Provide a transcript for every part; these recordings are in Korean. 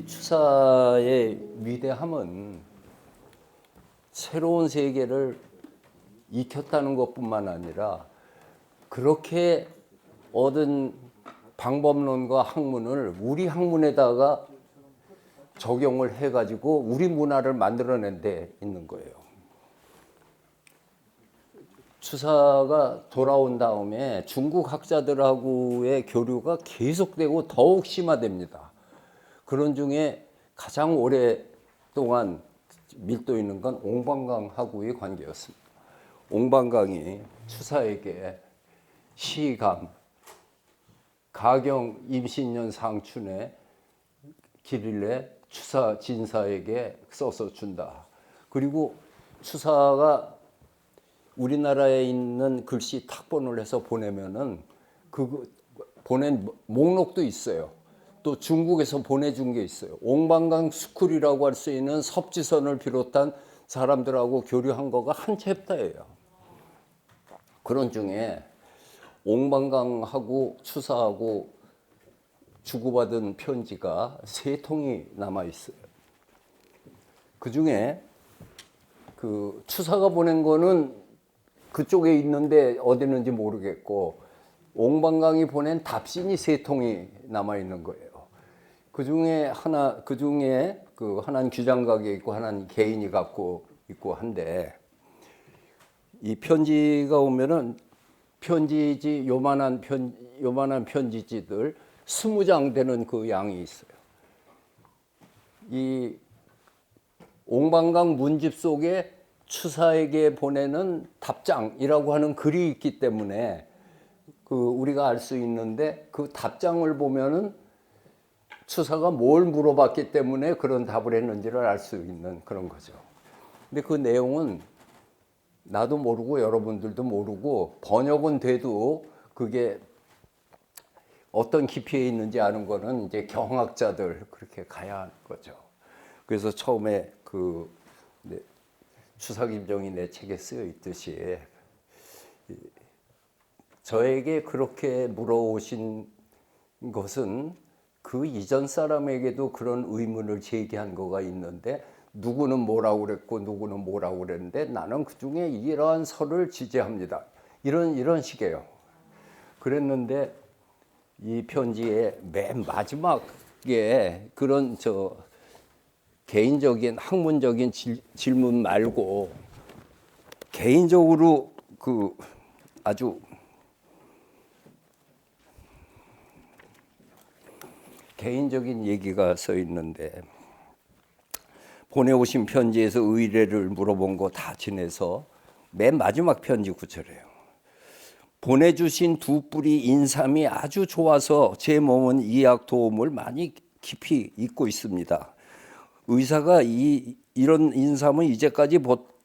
이 추사의 위대함은 새로운 세계를 익혔다는 것뿐만 아니라 그렇게 얻은 방법론과 학문을 우리 학문에다가 적용을 해가지고 우리 문화를 만들어낸 데 있는 거예요. 추사가 돌아온 다음에 중국 학자들하고의 교류가 계속되고 더욱 심화됩니다. 그런 중에 가장 오랫동안 밀도 있는 건 옹방강하고의 관계였습니다. 옹방강이 추사에게 시감, 가경 임신년 상춘에 기릴래 추사 진사에게 써서 준다. 그리고 추사가 우리나라에 있는 글씨 탁본을 해서 보내면은 그 보낸 목록도 있어요. 또 중국에서 보내준 게 있어요. 옹방강 스쿨이라고 할 수 있는 섭지선을 비롯한 사람들하고 교류한 거가 한 챕터예요. 그런 중에 옹방강하고 추사하고 주고받은 편지가 3통이 남아 있어요. 그 중에 그 추사가 보낸 거는 그쪽에 있는데 어디 있는지 모르겠고 옹방강이 보낸 답신이 3통이 남아 있는 거예요. 그 중에 하나는 규장각에 있고 하나는 개인이 갖고 있고 한데 이 편지가 오면은 편지지 요만한 편지지들 20장 되는 그 양이 있어요. 이 옹방강 문집 속에 추사에게 보내는 답장이라고 하는 글이 있기 때문에 그 우리가 알 수 있는데 그 답장을 보면은 추사가 뭘 물어봤기 때문에 그런 답을 했는지를 알 수 있는 그런 거죠. 근데 그 내용은 나도 모르고 여러분들도 모르고 번역은 돼도 그게 어떤 깊이에 있는지 아는 거는 이제 경학자들 그렇게 가야 하는 거죠. 그래서 처음에 그 추사 김정이 내 책에 쓰여 있듯이 저에게 그렇게 물어오신 것은 그 이전 사람에게도 그런 의문을 제기한 거가 있는데 누구는 뭐라고 그랬고 누구는 뭐라고 그랬는데 나는 그중에 이러한 설을 지지합니다. 이런 식이에요. 그랬는데 이 편지의 맨 마지막에 그런 개인적인 학문적인 질문 말고 개인적으로 그 아주 개인적인 얘기가 써 있는데 보내오신 편지에서 의뢰를 물어본 거 다 지내서 맨 마지막 편지 구절이에요. 보내주신 두 뿌리 인삼이 아주 좋아서 제 몸은 이약 도움을 많이 깊이 잊고 있습니다. 의사가 이런 인삼은 이제까지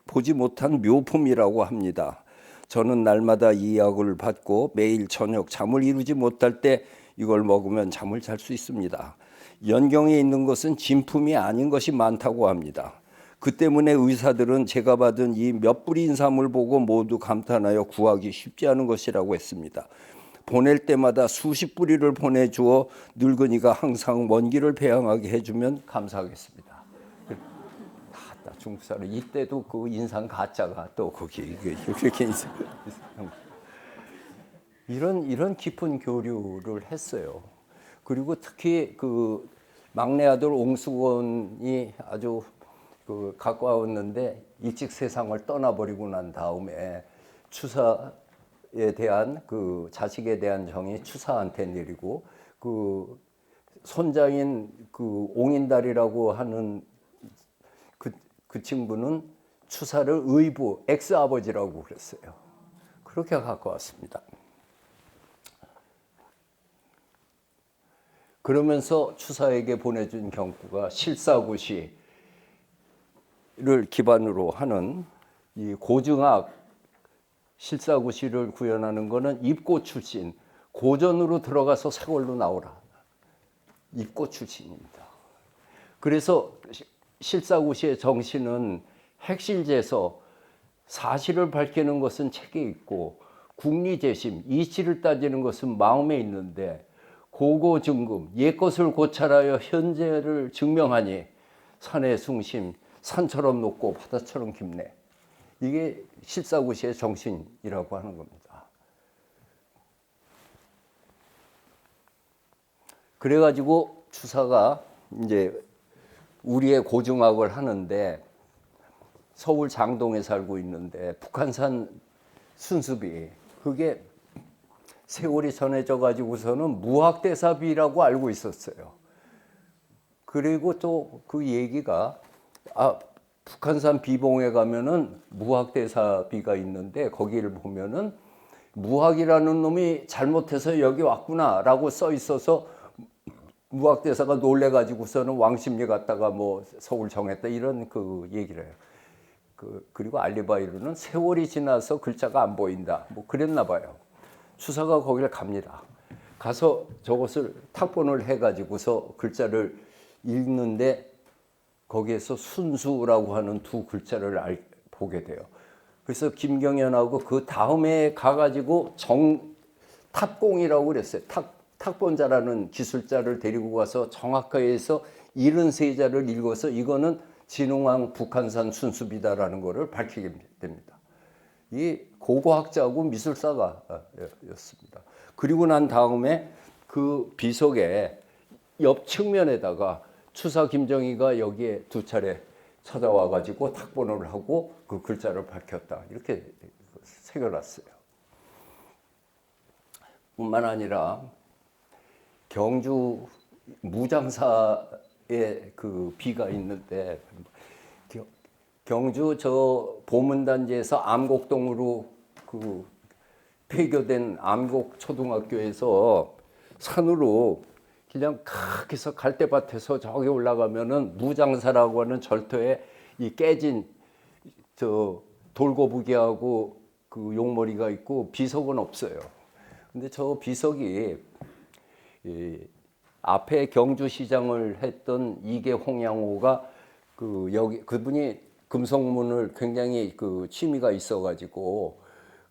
보지 못한 묘품이라고 합니다. 저는 날마다 이 약을 받고 매일 저녁 잠을 이루지 못할 때 이걸 먹으면 잠을 잘 수 있습니다. 연경에 있는 것은 진품이 아닌 것이 많다고 합니다. 그 때문에 의사들은 제가 받은 이 몇 뿌리 인삼을 보고 모두 감탄하여 구하기 쉽지 않은 것이라고 했습니다. 보낼 때마다 수십 뿌리를 보내주어 늙은이가 항상 먼 길을 배양하게 해주면 감사하겠습니다. 중국 사람 이때도 그 인삼 가짜가 또 거기 그렇게 이런 깊은 교류를 했어요. 그리고 특히 그 막내 아들 옹수건이 아주 그 가까웠는데 일찍 세상을 떠나버리고 난 다음에 추사에 대한 그 자식에 대한 정이 추사한테 내리고 그 손자인 그 옹인달이라고 하는 그 친구는 추사를 의부 엑스 아버지라고 그랬어요. 그렇게 가까웠습니다. 그러면서 추사에게 보내준 경구가 실사구시를 기반으로 하는 이 고증학 실사구시를 구현하는 것은 입고 출신, 고전으로 들어가서 세월로 나오라. 입고 출신입니다. 그래서 실사구시의 정신은 핵실제서 사실을 밝히는 것은 책에 있고 국리재심, 이치를 따지는 것은 마음에 있는데 고고증금 옛것을 고찰하여 현재를 증명하니 산의 숭심 산처럼 높고 바다처럼 깊네. 이게 실사구시의 정신이라고 하는 겁니다. 그래가지고 추사가 이제 우리의 고증학을 하는데 서울 장동에 살고 있는데 북한산 순수비 그게 세월이 전해져 가지고서는 무학대사비라고 알고 있었어요. 그리고 또 그 얘기가 북한산 비봉에 가면은 무학대사비가 있는데 거기를 보면은 무학이라는 놈이 잘못해서 여기 왔구나라고 써 있어서 무학대사가 놀래 가지고서는 왕십리 갔다가 뭐 서울 정했다 이런 그 얘기를 해요. 그리고 알리바이로는 세월이 지나서 글자가 안 보인다. 뭐 그랬나 봐요. 추사가 거기를 갑니다. 가서 저것을 탁본을 해가지고서 글자를 읽는데 거기에서 순수라고 하는 두 글자를 보게 돼요. 그래서 김경연하고 그 다음에 가가지고 탁공이라고 그랬어요. 탁본자라는 기술자를 데리고 가서 정학과에 서 73자를 읽어서 이거는 진흥왕 북한산 순수비다라는 것을 밝히게 됩니다. 이 고고학자하고 미술사가 였습니다. 그리고 난 다음에 그 비석의 옆 측면에다가 추사 김정희가 여기에 두 차례 찾아와 가지고 탁본을 하고 그 글자를 밝혔다. 이렇게 새겨놨어요. 뿐만 아니라 경주 무장사의 그 비가 있는데 경주 저 보문단지에서 암곡동으로 그 폐교된 암곡초등학교에서 산으로 그냥 칵해서 갈대밭에서 저기 올라가면은 무장사라고 하는 절터에 이 깨진 저 돌고부기하고 그 용머리가 있고 비석은 없어요. 근데 저 비석이 앞에 경주시장을 했던 이계 홍양호가 그분이 금속문을 굉장히 그 취미가 있어가지고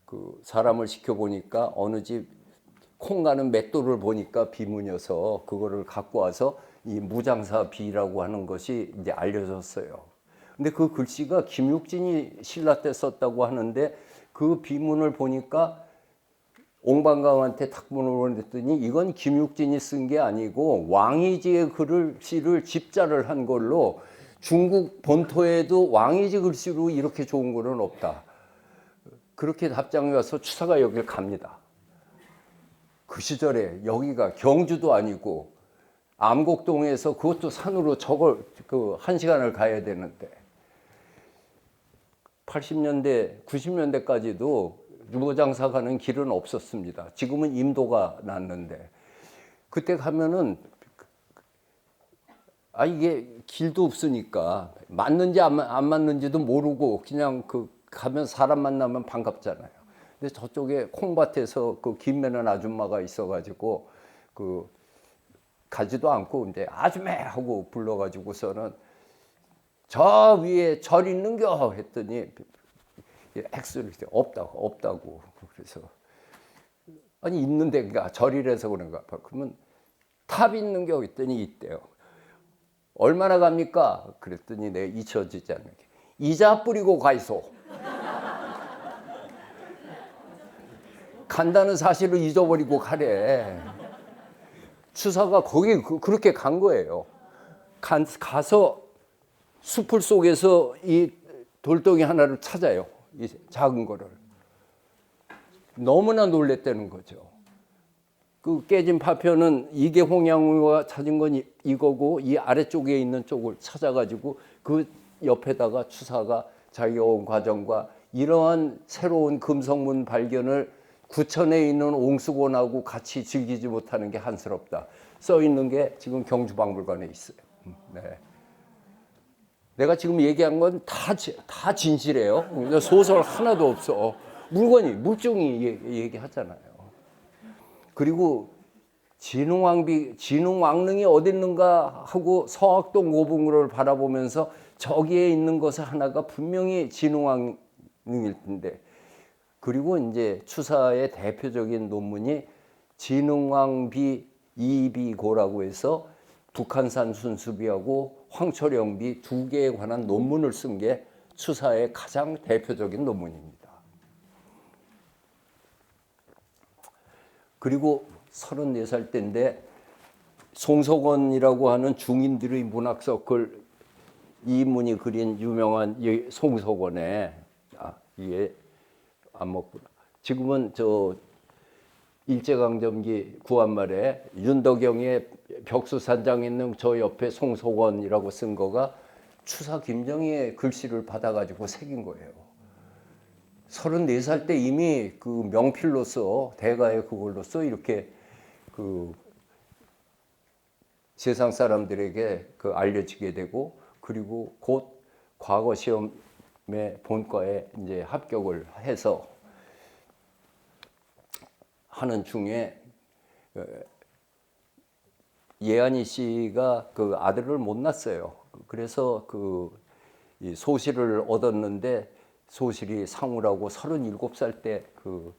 그 사람을 시켜보니까 어느 집 콩 가는 맷돌을 보니까 비문이어서 그거를 갖고 와서 이 무장사 비라고 하는 것이 이제 알려졌어요. 근데 그 글씨가 김육진이 신라 때 썼다고 하는데 그 비문을 보니까 옹방강한테 탁본을 보냈더니 이건 김육진이 쓴 게 아니고 왕이지의 글씨를 집자를 한 걸로 중국 본토에도 왕이지 글씨로 이렇게 좋은 거는 없다. 그렇게 답장이 와서 추사가 여기를 갑니다. 그 시절에 여기가 경주도 아니고 암곡동에서 그것도 산으로 저걸 그 1시간을 가야 되는데 80년대, 90년대까지도 무장사 가는 길은 없었습니다. 지금은 임도가 났는데 그때 가면은 이게 길도 없으니까 맞는지 안 맞는지도 모르고 그냥 그 가면 사람 만나면 반갑잖아요. 근데 저쪽에 콩밭에서 그 김매는 아줌마가 있어가지고 그 가지도 않고 이제 아줌매 하고 불러가지고서는 저 위에 절 있는겨 했더니 액수를 없다고 그래서 아니 있는데 그러니까 절이라서 그런가 봐. 그러면 탑 있는겨 했더니 있대요. 얼마나 갑니까? 그랬더니 내가 잊혀지지 않는 게 이자 뿌리고 가이소. 간다는 사실을 잊어버리고 가래. 추사가 거기 그렇게 간 거예요. 가서 숲을 속에서 이 돌덩이 하나를 찾아요. 이 작은 거를. 너무나 놀랬다는 거죠. 그 깨진 파편은 이게 홍양호가 찾은 건 이거고 이 아래쪽에 있는 쪽을 찾아가지고 그 옆에다가 추사가 자기가 온 과정과 이러한 새로운 금속문 발견을 구천에 있는 옹수곤하고 같이 즐기지 못하는 게 한스럽다. 써 있는 게 지금 경주박물관에 있어요. 네. 내가 지금 얘기한 건 다 진실이에요. 소설 하나도 없어. 물증이 얘기하잖아요. 그리고 진흥왕릉이 어디 있는가 하고 서학동 고분구를 바라보면서 저기에 있는 것 하나가 분명히 진흥왕릉일 텐데 그리고 이제 추사의 대표적인 논문이 진흥왕비 이비고라고 해서 북한산 순수비하고 황초령비 두 개에 관한 논문을 쓴 게 추사의 가장 대표적인 논문입니다. 그리고 34살 때인데 송석원이라고 하는 중인들의 문학 서클 이인문이 그린 유명한 송석원의 이게 안 먹구나. 지금은 저 일제강점기 구한말에 윤덕영의 벽수산장에 있는 저 옆에 송석원이라고 쓴 거가 추사 김정희의 글씨를 받아가지고 새긴 거예요. 34살 때 이미 그 명필로서 대가의 그걸로서 이렇게 그 세상 사람들에게 그 알려지게 되고 그리고 곧 과거 시험에 본과에 이제 합격을 해서 하는 중에 예안이 씨가 그 아들을 못 낳았어요. 그래서 그 소실을 얻었는데 소실이 상우라고 37살 때 그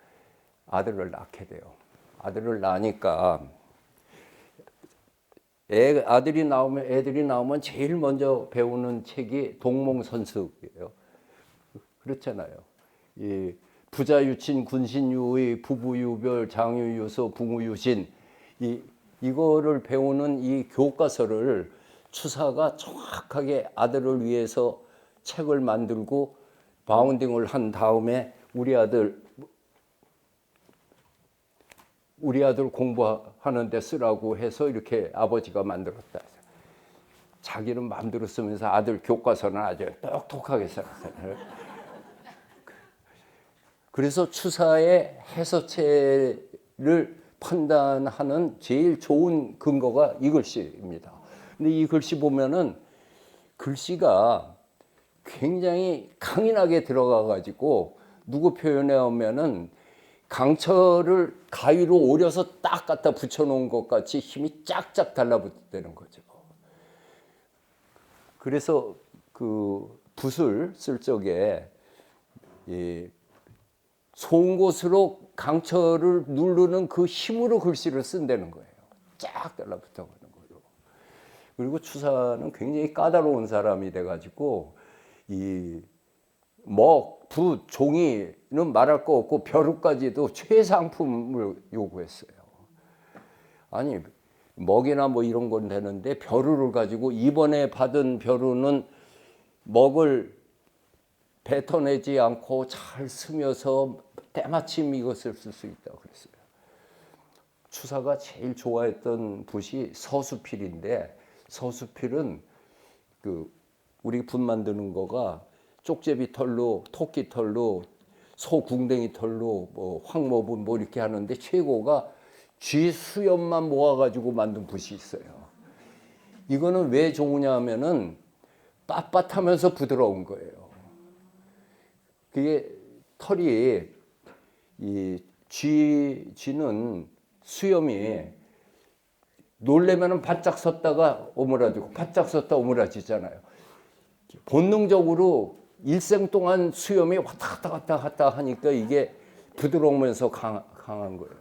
아들을 낳게 돼요. 아들을 낳으니까 애들이 나오면 제일 먼저 배우는 책이 동몽선습이에요. 그렇잖아요. 이 부자유친 군신유의 부부유별 장유유서 붕우유신 이거를 배우는 이 교과서를 추사가 정확하게 아들을 위해서 책을 만들고 바운딩을 한 다음에 우리 아들 공부하는 데 쓰라고 해서 이렇게 아버지가 만들었다. 자기는 마음대로 쓰면서 아들 교과서는 아주 똑똑하게 써놨어요. 그래서 추사의 해서체를 판단하는 제일 좋은 근거가 이 글씨입니다. 근데 이 글씨 보면은 글씨가 굉장히 강인하게 들어가 가지고 누구 표현에 오면은 강철을 가위로 오려서 딱 갖다 붙여놓은 것 같이 힘이 쫙쫙 달라붙는 거죠. 그래서 그 붓을 쓸 적에 송곳으로 강철을 누르는 그 힘으로 글씨를 쓴다는 거예요. 쫙 달라붙어가는 거예요. 그리고 추사는 굉장히 까다로운 사람이 돼가지고 이 먹, 붓, 종이는 말할 거 없고 벼루까지도 최상품을 요구했어요. 아니 먹이나 뭐 이런 건 되는데 벼루를 가지고 이번에 받은 벼루는 먹을 뱉어내지 않고 잘 스며서 때마침 이것을 쓸 수 있다고 그랬어요. 추사가 제일 좋아했던 붓이 서수필인데 서수필은 그 우리 붓 만드는 거가 쪽제비 털로 토끼 털로 소 궁뎅이 털로 뭐 황모분 뭐 이렇게 하는데 최고가 쥐 수염만 모아가지고 만든 붓이 있어요. 이거는 왜 좋으냐 하면은 빳빳하면서 부드러운 거예요. 그게 털이 이 쥐는 수염이 놀래면은 바짝 섰다가 오므라지고 바짝 섰다 오므라지잖아요. 본능적으로 일생 동안 수염이 왔다 갔다 하니까 이게 부드러우면서 강한 거예요.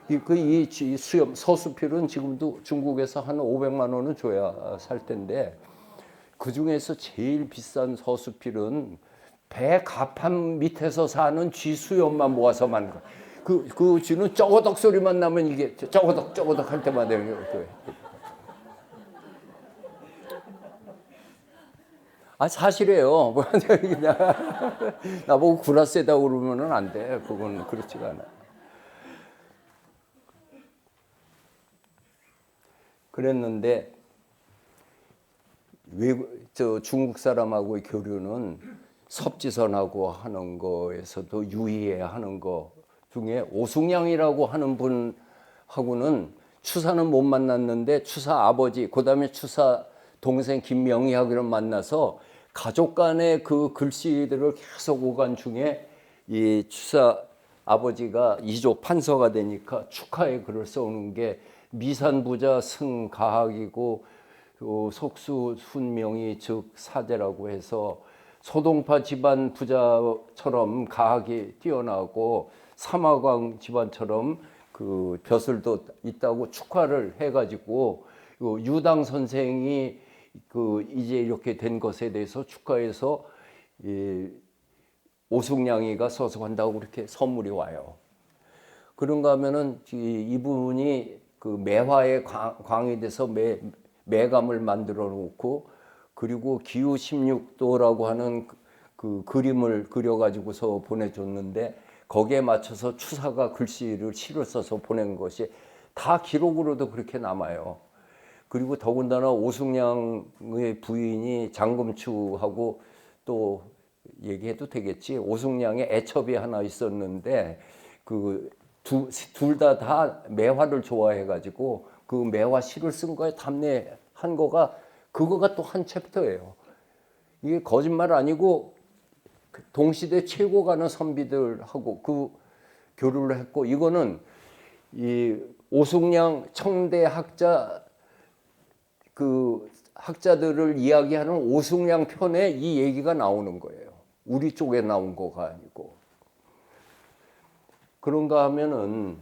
이 수염 서수필은 지금도 중국에서 한 500만 원은 줘야 살 텐데 그 중에서 제일 비싼 서수필은 배 가판 밑에서 사는 쥐 수염만 모아서 만든 거예요. 그 쥐는 쪼거덕 소리만 나면 이게 쪼거덕 할 때마다 사실이에요. 나보고 구라세다고 그러면은 안 돼. 그건 그렇지가 않아. 그랬는데 중국 사람하고의 교류는 섭지선하고 하는 거에서도 유의해야 하는 거 중에 오숙량이라고 하는 분하고는 추사는 못 만났는데 추사 아버지 그다음에 추사 동생 김명희하고는 만나서 가족 간의 그 글씨들을 계속 오간 중에 이 추사 아버지가 이조 판서가 되니까 축하의 글을 써오는 게 미산부자 승가학이고 속수 순명이 즉 사제라고 해서 소동파 집안 부자처럼 가학이 뛰어나고 삼화광 집안처럼 그 벼슬도 있다고 축하를 해가지고 유당 선생이 그 이제 이렇게 된 것에 대해서 축하해서 이 오숙냥이가 써서 한다고 그렇게 선물이 와요. 그런가 하면은 이분이 그 매화에 광이 돼서 매감을 만들어 놓고 그리고 기후 16도라고 하는 그 그림을 그려가지고서 보내줬는데 거기에 맞춰서 추사가 글씨를 시를 써서 보낸 것이 다 기록으로도 그렇게 남아요. 그리고 더군다나 오숙냥의 부인이 장금추하고 또 얘기해도 되겠지. 오숙냥의 애첩이 하나 있었는데 그 둘 다 매화를 좋아해가지고 그 매화 시를 쓴 거에 담내한 거가 그거가 또 한 챕터예요. 이게 거짓말 아니고 동시대 최고 가는 선비들하고 그 교류를 했고 이거는 이 오숙냥 청대 학자 그 학자들을 이야기하는 오숙냥 편에 이 얘기가 나오는 거예요. 우리 쪽에 나온 거가 아니고. 그런가 하면은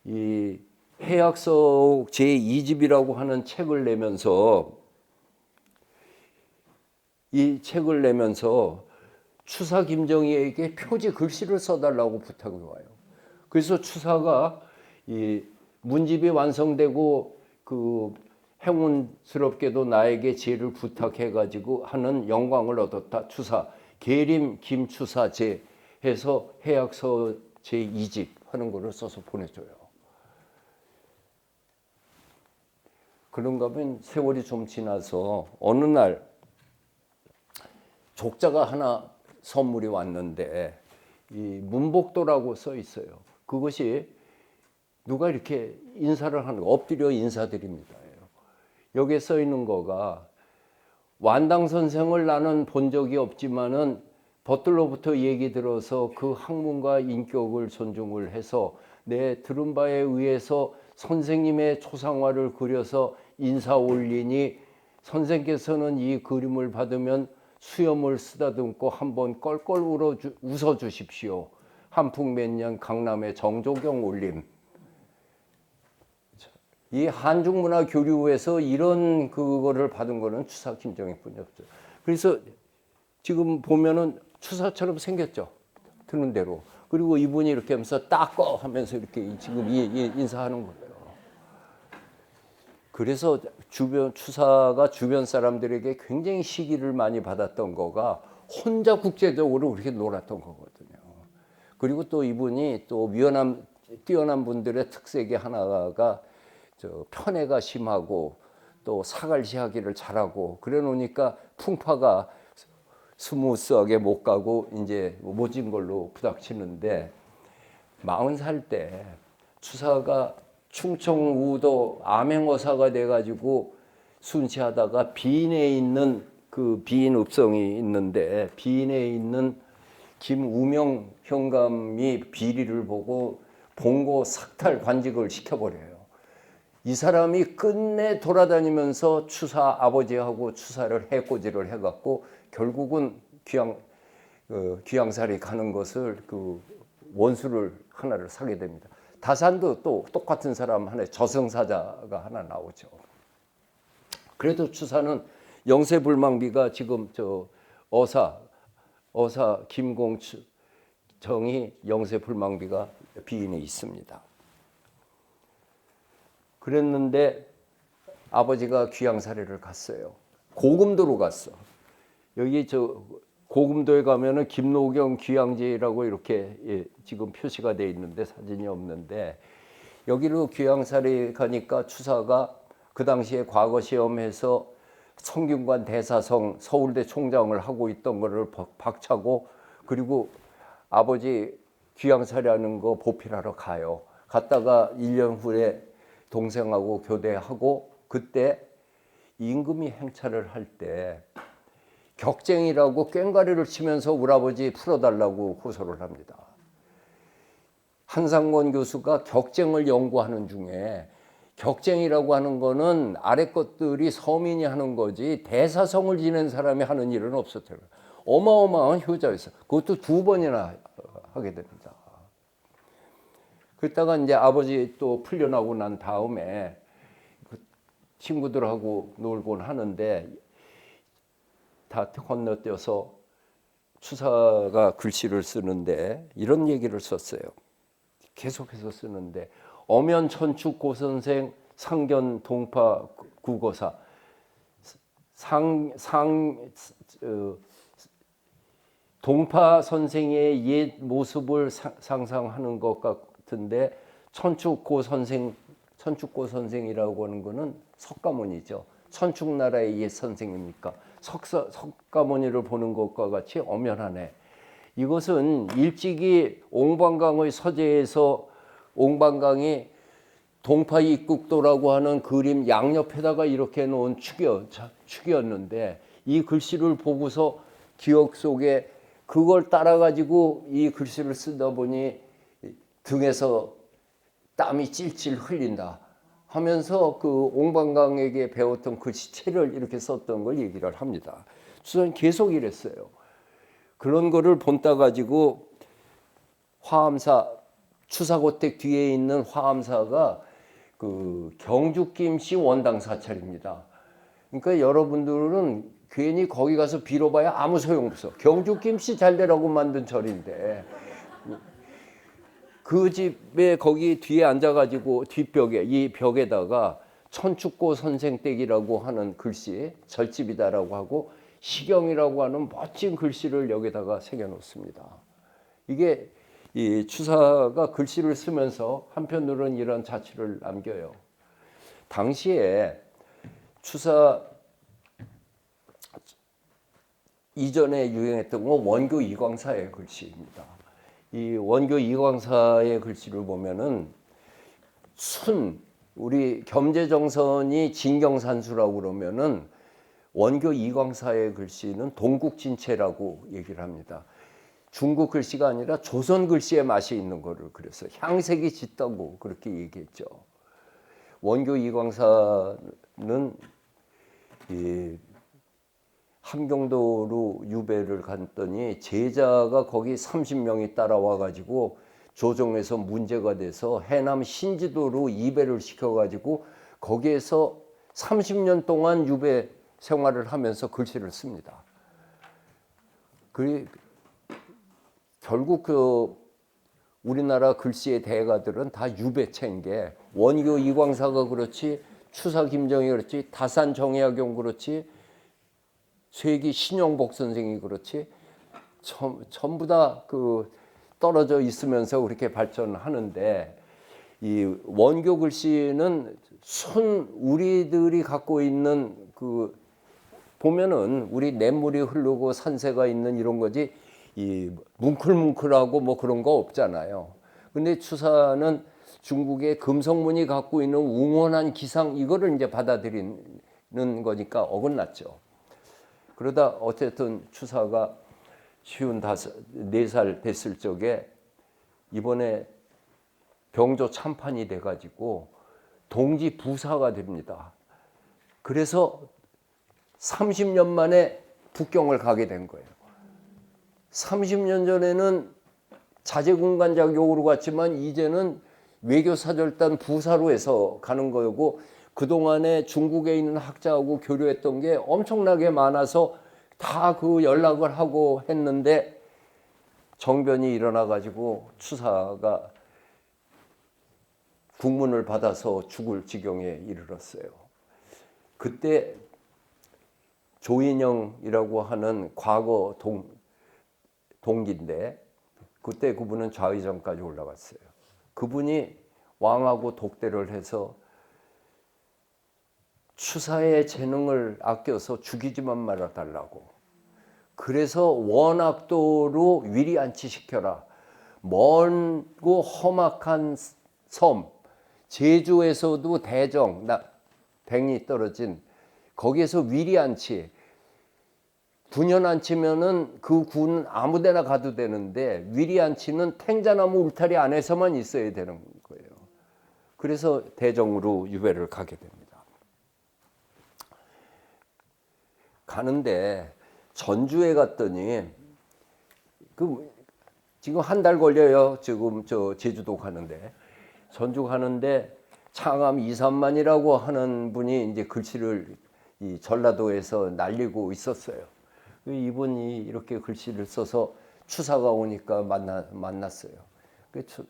이 해약서 제2집이라고 하는 책을 내면서 이 책을 내면서 추사 김정희에게 표지 글씨를 써달라고 부탁이 와요. 그래서 추사가 이 문집이 완성되고 그 행운스럽게도 나에게 지혜를 부탁해가지고 하는 영광을 얻었다. 추사 계림 김추사제 해서 해약서 제2집 하는 거를 써서 보내줘요. 그런가 하면 세월이 좀 지나서 어느 날 족자가 하나 선물이 왔는데 이 문복도라고 써 있어요. 그것이 누가 이렇게 인사를 하는 거 엎드려 인사드립니다. 여기에 써 있는 거가 완당 선생을 나는 본 적이 없지만은 벗들로부터 얘기 들어서 그 학문과 인격을 존중을 해서 내 들은 바에 의해서 선생님의 초상화를 그려서 인사 올리니 선생께서는 이 그림을 받으면 수염을 쓰다듬고 한번 껄껄 웃어 주십시오. 한풍 몇 년 강남의 정조경 올림. 이 한중문화 교류에서 이런 그거를 받은 거는 추사 김정희뿐이 없어요. 그래서 지금 보면은 추사처럼 생겼죠. 드는 대로. 그리고 이분이 이렇게 하면서 닦어 하면서 이렇게 지금 인사하는 거예요. 그래서 추사가 주변 사람들에게 굉장히 시기를 많이 받았던 거가 혼자 국제적으로 그렇게 놀았던 거거든요. 그리고 또 이분이 또 뛰어난 분들의 특색의 하나가 편애가 심하고 또 사갈시하기를 잘하고 그래 놓으니까 풍파가 스무스하게 못 가고 이제 모진 걸로 부닥치는데 40살 때 추사가 충청우도 암행어사가 돼가지고 순시하다가 비인에 있는 그 비인 읍성이 있는데 비인에 있는 김우명 현감이 비리를 보고 봉고 삭탈 관직을 시켜버려요. 이 사람이 끝내 돌아다니면서 추사 아버지하고 추사를 해코지를 해갖고 결국은 귀양살이 가는 것을 그 원수를 하나를 사게 됩니다. 다산도 또 똑같은 사람 하나 저승사자가 하나 나오죠. 그래도 추사는 영세불망비가 지금 어사 김공정이 영세불망비가 비인에 있습니다. 그랬는데 아버지가 귀양사례를 갔어요. 고금도로 갔어. 여기 고금도에 가면은 김노경 귀양지라고 이렇게 지금 표시가 돼 있는데 사진이 없는데 여기로 귀양사례 가니까 추사가 그 당시에 과거 시험에서 성균관 대사성 서울대 총장을 하고 있던 거를 박차고 그리고 아버지 귀양사례하는 거 보필하러 가요. 갔다가 1년 후에 동생하고 교대하고 그때 임금이 행차를 할 때 격쟁이라고 꽹과리를 치면서 우리 아버지 풀어달라고 호소를 합니다. 한상권 교수가 격쟁을 연구하는 중에 격쟁이라고 하는 거는 아래 것들이 서민이 하는 거지 대사성을 지낸 사람이 하는 일은 없었대요. 어마어마한 효자였어요. 그것도 2번이나 하게 됩니다. 그랬다가 이제 아버지 또 풀려나고 난 다음에 그 친구들하고 놀곤 하는데 다 건너뛰어서 추사가 글씨를 쓰는데 이런 얘기를 썼어요. 계속해서 쓰는데 엄연 천축 고선생 상견 동파 국어사 동파 선생의 옛 모습을 상상하는 것 같은데 천축고 선생이라고 하는 거는 석가모니죠. 천축나라의 옛 선생입니까? 석가모니를 보는 것과 같이 엄연하네. 이것은 일찍이 옹방강의 서재에서 옹방강이 동파 입국도라고 하는 그림 양옆에다가 이렇게 놓은 축이었는데 이 글씨를 보고서 기억 속에 그걸 따라 가지고 이 글씨를 쓰다 보니 등에서 땀이 찔찔 흘린다 하면서 그 옹방강에게 배웠던 글씨체를 이렇게 썼던 걸 얘기를 합니다. 추사는 계속 이랬어요. 그런 거를 본따 가지고 화암사 추사고택 뒤에 있는 화암사가 그 경주김씨 원당 사찰입니다. 그러니까 여러분들은 괜히 거기 가서 빌어봐야 아무 소용없어. 경주김씨 잘 되라고 만든 절인데 그 집에 거기 뒤에 앉아가지고 뒷벽에 이 벽에다가 천축고 선생댁이라고 하는 글씨 절집이다라고 하고 시경이라고 하는 멋진 글씨를 여기다가 새겨놓습니다. 이게 이 추사가 글씨를 쓰면서 한편으로는 이런 자취를 남겨요. 당시에 추사 이전에 유행했던 건 원교 이광사의 글씨입니다. 이 원교 이광사의 글씨를 보면은 우리 겸재정선이 진경산수라고 그러면은 원교 이광사의 글씨는 동국진체라고 얘기를 합니다. 중국 글씨가 아니라 조선 글씨의 맛이 있는 거를 그래서 향색이 짙다고 그렇게 얘기했죠. 원교 이광사는 이 함경도로 유배를 갔더니 제자가 거기 30명이 따라와 가지고 조정에서 문제가 돼서 해남 신지도로 이배를 시켜 가지고 거기에서 30년 동안 유배 생활을 하면서 글씨를 씁니다. 결국 그 우리나라 글씨의 대가들은 다 유배체인 게 원교 이광사가 그렇지 추사 김정이 그렇지 다산 정약용 그렇지 쇠기 신용복 선생이 그렇지 전부 다 그 떨어져 있으면서 그렇게 발전하는데 이 원교 글씨는 우리들이 갖고 있는 그 보면은 우리 냇물이 흐르고 산세가 있는 이런 거지 이 뭉클뭉클하고 뭐 그런 거 없잖아요. 근데 추사는 중국의 금성문이 갖고 있는 웅원한 기상 이거를 이제 받아들이는 거니까 어긋났죠. 그러다 어쨌든 추사가 54살 됐을 적에 이번에 병조 참판이 돼가지고 동지 부사가 됩니다. 그래서 30년 만에 북경을 가게 된 거예요. 30년 전에는 자제공간 자격으로 갔지만 이제는 외교사절단 부사로 해서 가는 거고 그동안에 중국에 있는 학자하고 교류했던 게 엄청나게 많아서 다 그 연락을 하고 했는데 정변이 일어나 가지고 추사가 국문을 받아서 죽을 지경에 이르렀어요. 그때 조인영이라고 하는 과거 동기인데 그때 그분은 좌의정까지 올라갔어요. 그분이 왕하고 독대를 해서 추사의 재능을 아껴서 죽이지만 말아달라고. 그래서 원악도로 위리안치시켜라. 멀고 험악한 섬, 제주에서도 대정, 뱅이 떨어진 거기에서 위리안치. 9년 안치면은 그 군은 아무데나 가도 되는데 위리안치는 탱자나무 울타리 안에서만 있어야 되는 거예요. 그래서 대정으로 유배를 가게 됩니다. 가는데 전주에 갔더니 지금 한 달 걸려요. 지금 저 제주도 가는데 전죽하는데 창암 2, 3만이라고 하는 분이 이제 글씨를 이 전라도에서 날리고 있었어요. 이분이 이렇게 글씨를 써서 추사가 오니까 만났어요.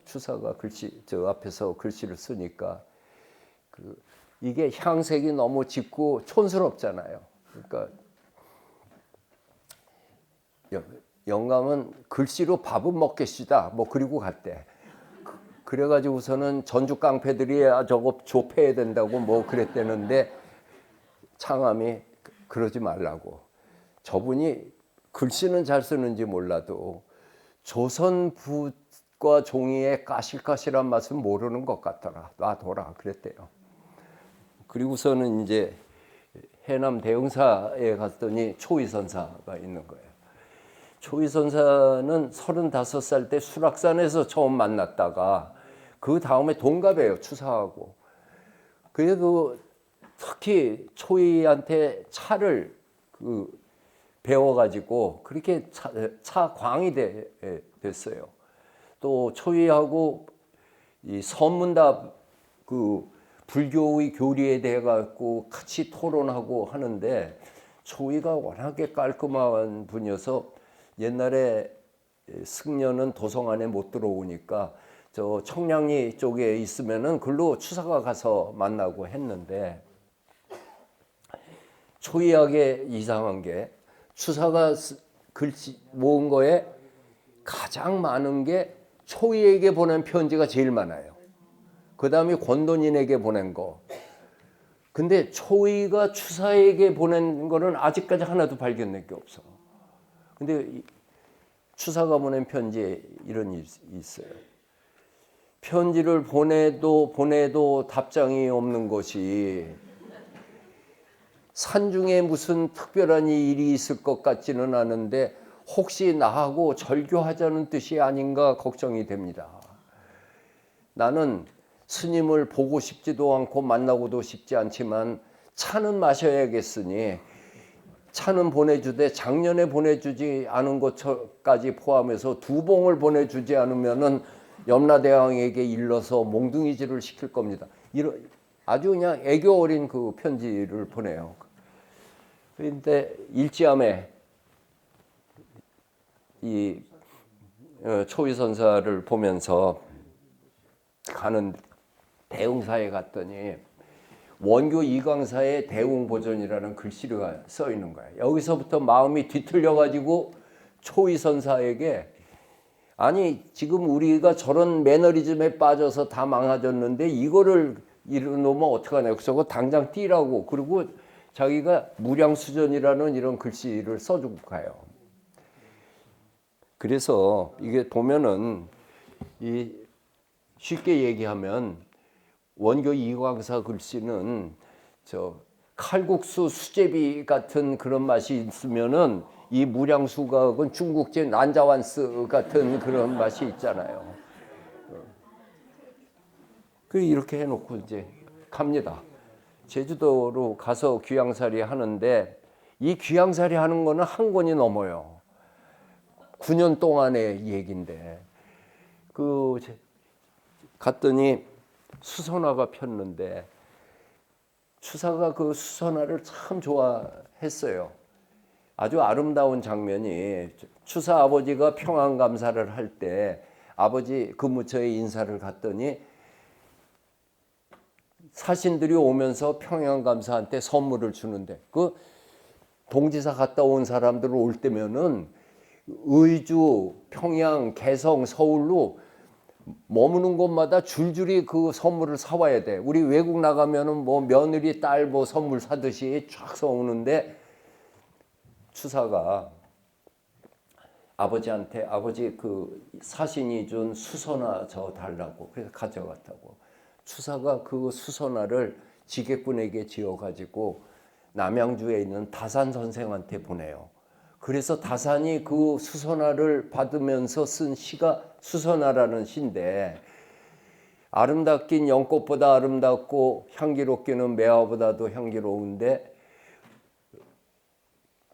추사가 저 앞에서 글씨를 쓰니까 이게 향색이 너무 짙고 촌스럽잖아요. 그러니까 영감은 글씨로 밥은 먹겠시다. 뭐 그리고 갔대. 그래가지고서는 전주 깡패들이 저거 좁혀야 된다고 뭐 그랬대는데 창암이 그러지 말라고. 저분이 글씨는 잘 쓰는지 몰라도 조선 붓과 종이의 까실까실한 맛은 모르는 것 같더라. 놔둬라 그랬대요. 그리고서는 이제 해남 대흥사에 갔더니 초의선사가 있는 거예요. 초의선사는 35살 때 수락산에서 처음 만났다가 그 다음에 동갑이에요. 추사하고. 그래도 특히 초의한테 차를 배워가지고 그렇게 차 광이 됐어요. 또 초의하고 이 선문답 불교의 교리에 대해 갖고 같이 토론하고 하는데 초의가 워낙에 깔끔한 분이어서 옛날에 승려는 도성 안에 못 들어오니까 저 청량리 쪽에 있으면은 글로 추사가 가서 만나고 했는데 초의하게 이상한 게 추사가 글씨 모은 거에 가장 많은 게 초의에게 보낸 편지가 제일 많아요. 그 다음에 권돈인에게 보낸 거. 근데 초의가 추사에게 보낸 거는 아직까지 하나도 발견된 게 없어. 근데 추사가 보낸 편지에 이런 일이 있어요. 편지를 보내도 답장이 없는 것이 산중에 무슨 특별한 일이 있을 것 같지는 않은데 혹시 나하고 절교하자는 뜻이 아닌가 걱정이 됩니다. 나는 스님을 보고 싶지도 않고 만나고도 싶지 않지만 차는 마셔야겠으니 차는 보내주되 작년에 보내주지 않은 것까지 포함해서 2봉을 보내주지 않으면은 염라대왕에게 일러서 몽둥이질을 시킬 겁니다. 아주 그냥 애교 어린 그 편지를 보내요. 그런데 일지암에 이 초의선사를 보면서 가는 대웅사에 갔더니 원교 이광사의 대웅보존이라는 글씨가 써 있는 거예요. 여기서부터 마음이 뒤틀려 가지고 초의선사에게 아니 지금 우리가 저런 매너리즘에 빠져서 다 망가졌는데 이거를 이러놓으면 어떡하냐. 그래서 당장 뛰라고. 그리고 자기가 무량수전이라는 이런 글씨를 써주고 가요. 그래서 이게 보면은 쉽게 얘기하면 원교 이광사 글씨는 저 칼국수 수제비 같은 그런 맛이 있으면은 이 무량수각은 중국제 난자완스 같은 그런 맛이 있잖아요. 이렇게 해놓고 이제 갑니다. 제주도로 가서 귀향살이 하는데 이 귀향살이 하는 거는 한 권이 넘어요. 9년 동안의 얘기인데 갔더니 수선화가 폈는데 추사가 그 수선화를 참 좋아했어요. 아주 아름다운 장면이 추사 아버지가 평안감사를 할 때 아버지 근무처에 인사를 갔더니 사신들이 오면서 평양감사한테 선물을 주는데 그 동지사 갔다 온 사람들 올 때면은 의주, 평양, 개성, 서울로 머무는 곳마다 줄줄이 그 선물을 사와야 돼. 우리 외국 나가면은 뭐 며느리 딸 뭐 선물 사듯이 쫙 사오는데 추사가 아버지한테 아버지 그 사신이 준 수선화 저 달라고 그래서 가져갔다고. 추사가 그 수선화를 지객꾼에게 지어가지고 남양주에 있는 다산 선생한테 보내요. 그래서 다산이 그 수선화를 받으면서 쓴 시가 수선화라는 시인데 아름답긴 연꽃보다 아름답고 향기롭기는 매화보다도 향기로운데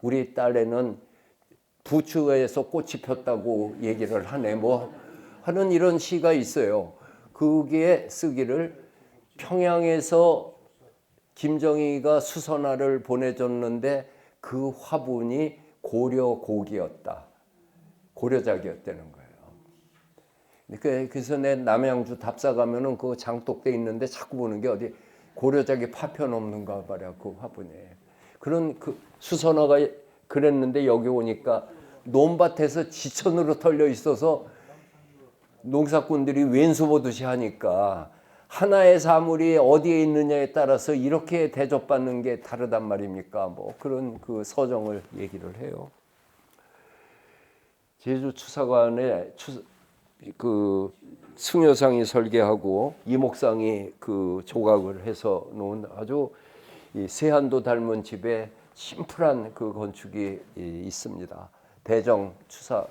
우리 딸에는 부추에서 꽃이 폈다고 얘기를 하네 뭐 하는 이런 시가 있어요. 그게 쓰기를 평양에서 김정희가 수선화를 보내줬는데 그 화분이 고려곡이었다. 고려작이었다는 거예요. 그래서 내 남양주 답사 가면은 그 장독대 있는데 자꾸 보는 게 어디 고려작이 파편 없는가 봐요. 그 화분에. 그런 그 수선화가 그랬는데 여기 오니까 논밭에서 지천으로 털려 있어서 농사꾼들이 왼수 보듯이 하니까 하나의 사물이 어디에 있느냐에 따라서 이렇게 대접받는 게 다르단 말입니까? 뭐 그런 그 서정을 얘기를 해요. 제주 추사관에 그 승여상이 설계하고 이목상이 그 조각을 해서 놓은 아주 이 세한도 닮은 집에 심플한 그 건축이 있습니다. 대정 추사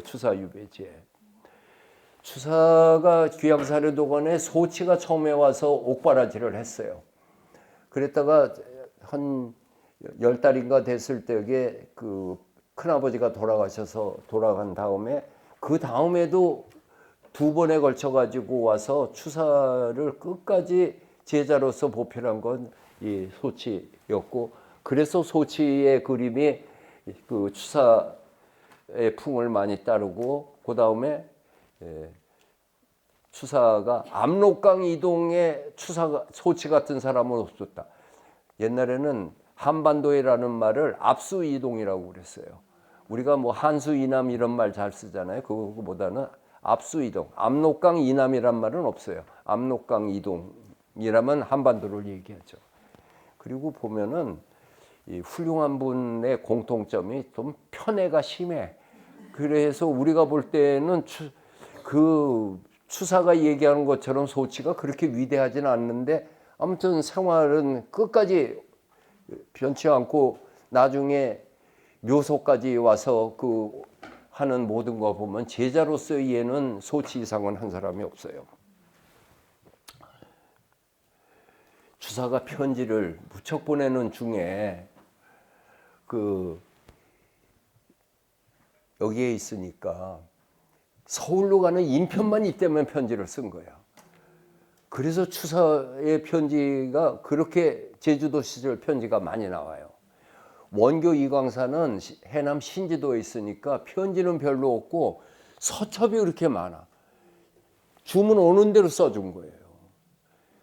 추사 유배지에. 추사가 귀양사료도관에 소치가 처음에 와서 옥바라지를 했어요. 그랬다가 한 10달인가 됐을 때에 그 큰아버지가 돌아간 다음에 그 다음에도 2번에 걸쳐 가지고 와서 추사를 끝까지 제자로서 보필한 건 이 소치였고, 그래서 소치의 그림이 그 추사의 풍을 많이 따르고, 그 다음에 추사가 압록강 이동에 소치 같은 사람은 없었다. 옛날에는 한반도에라는 말을 압수 이동이라고 그랬어요. 우리가 뭐 한수 이남 이런 말 잘 쓰잖아요. 그거보다는 압수 이동, 압록강 이남이란 말은 없어요. 압록강 이동이라면 한반도를 얘기하죠. 그리고 보면은 이 훌륭한 분의 공통점이 좀 편애가 심해. 그래서 우리가 볼 때는 그 추사가 얘기하는 것처럼 소치가 그렇게 위대하지는 않는데, 아무튼 생활은 끝까지 변치 않고 나중에 묘소까지 와서 그 하는 모든 거 보면 제자로서의 예는 소치 이상은 한 사람이 없어요. 추사가 편지를 무척 보내는 중에 그 여기에 있으니까 서울로 가는 인편만 있다면 편지를 쓴 거야. 그래서 추사의 편지가 그렇게 제주도 시절 편지가 많이 나와요. 원교 이광사는 해남 신지도에 있으니까 편지는 별로 없고 서첩이 그렇게 많아. 주문 오는 대로 써준 거예요.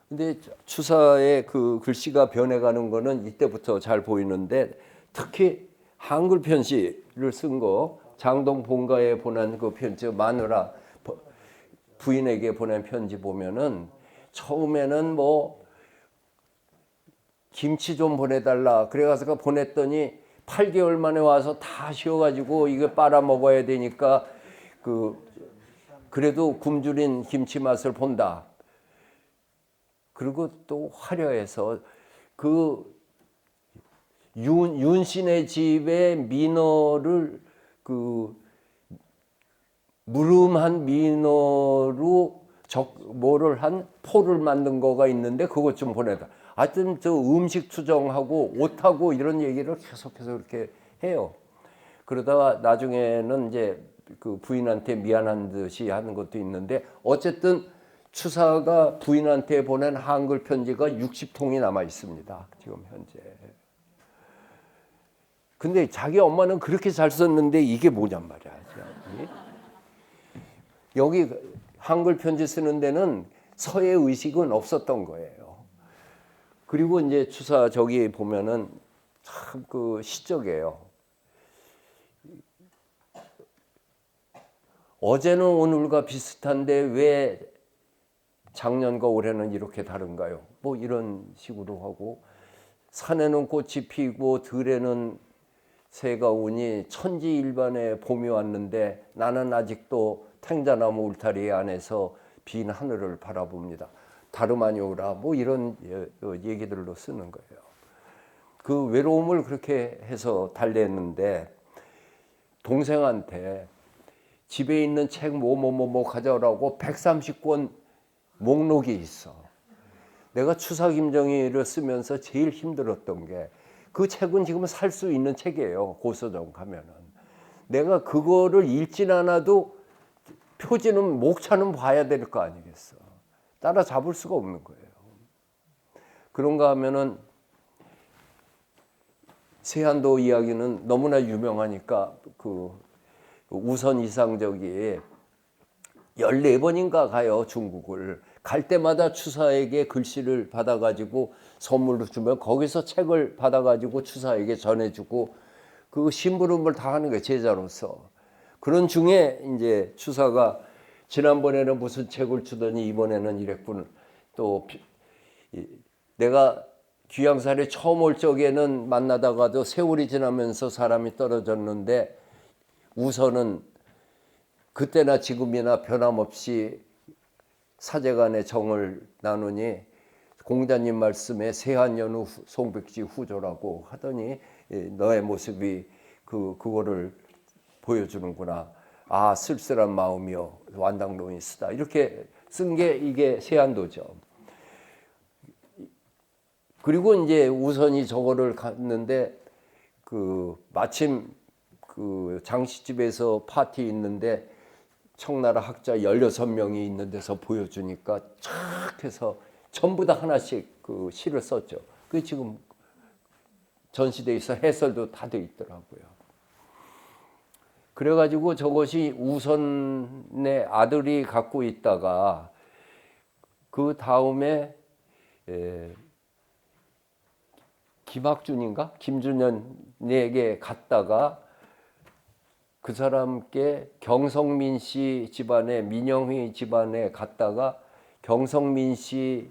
근데 추사의 그 글씨가 변해가는 거는 이때부터 잘 보이는데, 특히 한글 편지를 쓴 거, 장동 본가에 보낸 그 편지, 마누라 부인에게 보낸 편지 보면은 처음에는 뭐 김치 좀 보내달라 그래가지고 보냈더니 8개월 만에 와서 다 쉬어가지고 이거 빨아 먹어야 되니까 그래도 굶주린 김치 맛을 본다. 그리고 또 화려해서 그 윤씨네 집에 민어를 그 무름한 민어로 뭐를 한 포를 만든 거가 있는데 그것 좀 보내다. 하여튼 저 음식 투정하고 옷하고 이런 얘기를 계속해서 그렇게 해요. 그러다가 나중에는 이제 그 부인한테 미안한 듯이 하는 것도 있는데, 어쨌든 추사가 부인한테 보낸 한글 편지가 60통이 남아 있습니다. 지금 현재. 근데 자기 엄마는 그렇게 잘 썼는데 이게 뭐냔 말이야. 여기 한글 편지 쓰는 데는 서예 의식은 없었던 거예요. 그리고 이제 추사 저기 보면은 참 그 시적이에요. 어제는 오늘과 비슷한데 왜 작년과 올해는 이렇게 다른가요? 뭐 이런 식으로 하고, 산에는 꽃이 피고 들에는 새가 오니 천지일반에 봄이 왔는데 나는 아직도 탱자나무 울타리 안에서 빈 하늘을 바라봅니다. 다름 아니오라 뭐 이런 얘기들로 쓰는 거예요. 그 외로움을 그렇게 해서 달랬는데, 동생한테 집에 있는 책 뭐 가져오라고 130권 목록이 있어. 내가 추사 김정희를 쓰면서 제일 힘들었던 게, 그 책은 지금 살 수 있는 책이에요. 고서점 가면은. 내가 그거를 읽진 않아도 표지는 목차는 봐야 될 거 아니겠어. 따라잡을 수가 없는 거예요. 그런가 하면은 세한도 이야기는 너무나 유명하니까 그 우선 이상적이 14번인가 가요, 중국을. 갈 때마다 추사에게 글씨를 받아가지고 선물로 주면 거기서 책을 받아가지고 추사에게 전해주고 그 심부름을 다 하는 거예요, 제자로서. 그런 중에 이제 추사가 지난번에는 무슨 책을 주더니 이번에는 이랬군. 또 내가 귀양산에 처음 올 적에는 만나다가도 세월이 지나면서 사람이 떨어졌는데 우선은 그때나 지금이나 변함없이 사제간의 정을 나누니 공자님 말씀에 세한연후 송백지 후조라고 하더니 너의 모습이 그거를 보여주는구나. 아, 쓸쓸한 마음이요 완당론이 쓰다. 이렇게 쓴 게 이게 세한도죠. 그리고 이제 우선이 저거를 갔는데 마침 장시집에서 파티 있는데 청나라 학자 16명이 있는 데서 보여주니까 촥 해서 전부 다 하나씩 그 시를 썼죠. 그게 지금 전시대에 있어 해설도 다 돼 있더라고요. 그래가지고 저것이 우선의 아들이 갖고 있다가 그 다음에 김학준인가? 김준현에게 갔다가 그 사람께 경성민 씨 집안에 민영휘 집안에 갔다가 경성민 씨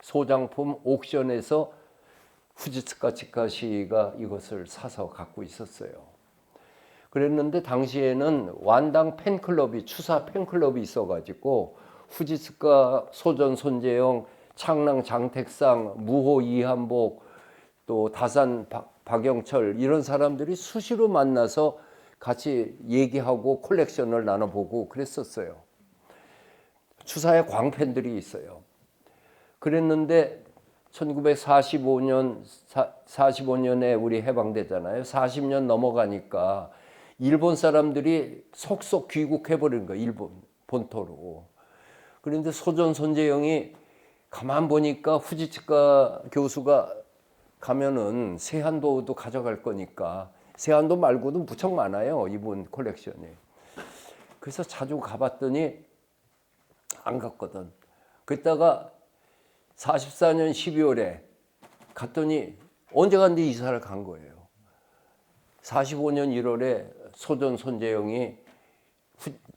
소장품 옥션에서 후지츠카 치카시가 이것을 사서 갖고 있었어요. 그랬는데 당시에는 완당 팬클럽이 추사 팬클럽이 있어가지고 후지츠카 소전 손재영 창랑 장택상 무호 이한복 또 다산 박영철 이런 사람들이 수시로 만나서 같이 얘기하고 콜렉션을 나눠보고 그랬었어요. 추사의 광팬들이 있어요. 그랬는데 1945년에 우리 해방되잖아요. 40년 넘어가니까 일본 사람들이 속속 귀국해버린 거예요. 일본 본토로. 그런데 소전 손재영이 가만 보니까 후지츠카 교수가 가면은 세한도도 가져갈 거니까 세한도 말고도 무척 많아요. 이분 콜렉션이. 그래서 자주 가봤더니 안 갔거든. 그랬다가 44년 12월에 갔더니 언제 갔는데 이사를 간 거예요. 45년 1월에 소전 손재영이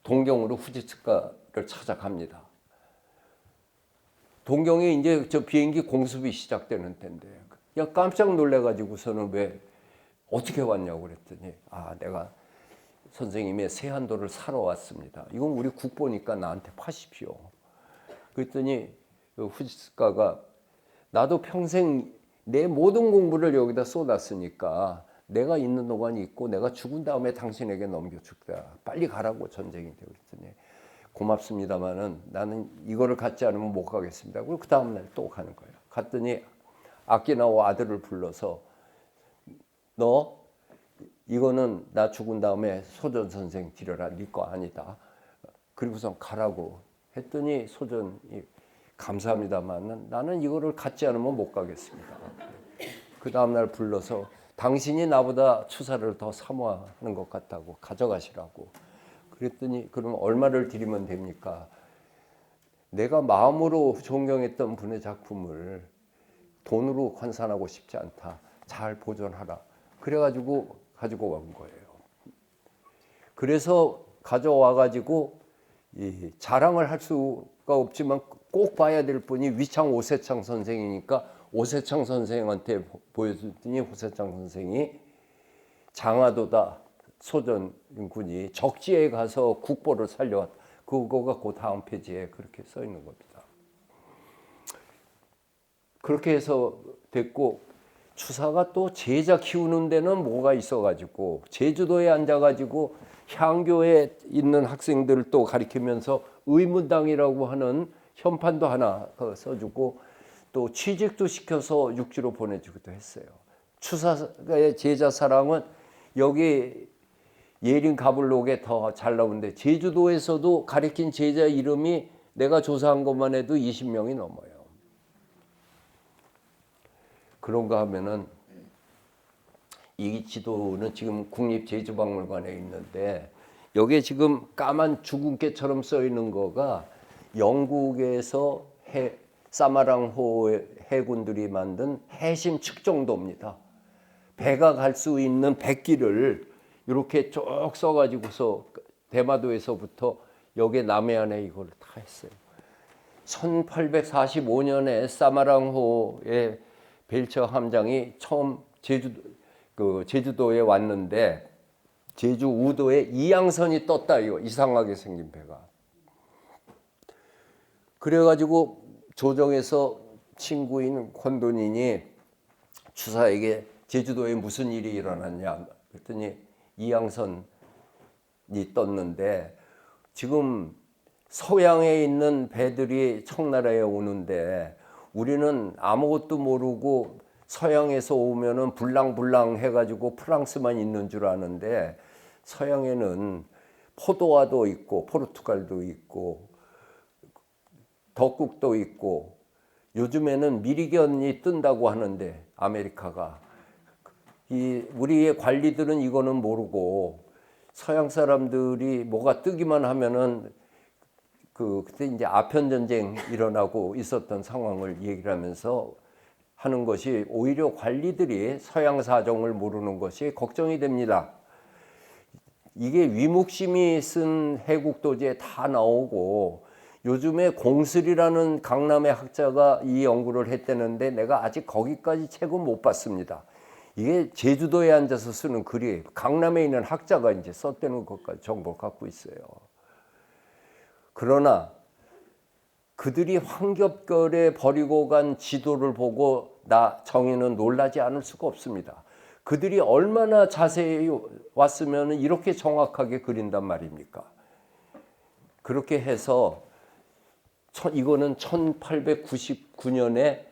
동경으로 후지츠카를 찾아갑니다. 동경에 이제 저 비행기 공습이 시작되는 때인데 그냥 깜짝 놀래가지고서는 왜 어떻게 왔냐고 그랬더니 내가 선생님의 세한도를 사러 왔습니다. 이건 우리 국보니까 나한테 파십시오. 그랬더니 후지츠카가 나도 평생 내 모든 공부를 여기다 쏟았으니까 내가 있는 동안 있고 내가 죽은 다음에 당신에게 넘겨줄다. 빨리 가라고 전쟁이 되고 그랬더니 고맙습니다만은 나는 이거를 갖지 않으면 못 가겠습니다. 그리고 그 다음날 또 가는 거예요. 갔더니 아키나와 아들을 불러서 너 이거는 나 죽은 다음에 소전 선생 드려라. 네 거 아니다. 그리고선 가라고 했더니 소전이 감사합니다만 나는 이거를 갖지 않으면 못 가겠습니다. 그 다음날 불러서 당신이 나보다 추사를 더 사모하는 것 같다고 가져가시라고. 그랬더니 그럼 얼마를 드리면 됩니까? 내가 마음으로 존경했던 분의 작품을 돈으로 환산하고 싶지 않다. 잘 보존하라. 그래가지고 가지고 온 거예요. 그래서 가져와가지고 자랑을 할 수가 없지만 꼭 봐야 될 분이 위창 오세창 선생이니까 오세창 선생한테 보여줬더니 오세창 선생이 장하도다 소전군이 적지에 가서 국보를 살려왔다. 그거가 그 다음 페이지에 그렇게 써 있는 겁니다. 그렇게 해서 됐고 추사가 또 제자 키우는 데는 뭐가 있어가지고 제주도에 앉아가지고 향교에 있는 학생들을 또 가리키면서 의문당이라고 하는 현판도 하나 써주고 또 취직도 시켜서 육지로 보내주기도 했어요. 추사의 제자 사랑은 여기 예린 가블록에 더 잘 나오는데 제주도에서도 가리킨 제자 이름이 내가 조사한 것만 해도 20명이 넘어요. 그런가 하면은 이 지도는 지금 국립제주박물관에 있는데 여기에 지금 까만 주근깨처럼 써 있는 거가 영국에서 사마랑호 해군들이 만든 해심 측정도입니다. 배가 갈 수 있는 백기를 이렇게 쭉 써가지고서 대마도에서부터 여기 남해안에 이걸 다 했어요. 1845년에 사마랑호의 벨처 함장이 처음 제주도에 왔는데 제주 우도에 이양선이 떴다 이거 이상하게 생긴 배가. 그래가지고 조정에서 친구인 권돈인이 추사에게 제주도에 무슨 일이 일어났냐 그랬더니 이양선이 떴는데 지금 서양에 있는 배들이 청나라에 오는데 우리는 아무것도 모르고 서양에서 오면은 불랑불랑 해가지고 프랑스만 있는 줄 아는데 서양에는 포도와도 있고 포르투갈도 있고 덕국도 있고 요즘에는 미리견이 뜬다고 하는데 아메리카가 우리의 관리들은 이거는 모르고 서양 사람들이 뭐가 뜨기만 하면은 그때 이제 아편 전쟁 일어나고 있었던 상황을 얘기를 하면서 하는 것이 오히려 관리들이 서양 사정을 모르는 것이 걱정이 됩니다. 이게 위묵심이 쓴 해국도지에 다 나오고 요즘에 공슬이라는 강남의 학자가 이 연구를 했다는데 내가 아직 거기까지 책은 못 봤습니다. 이게 제주도에 앉아서 쓰는 글이에요. 강남에 있는 학자가 이제 썼다는 것까지 정보를 갖고 있어요. 그러나 그들이 황겹결에 버리고 간 지도를 보고 나 정의는 놀라지 않을 수가 없습니다. 그들이 얼마나 자세히 왔으면 이렇게 정확하게 그린단 말입니까? 그렇게 해서 이거는 1899년에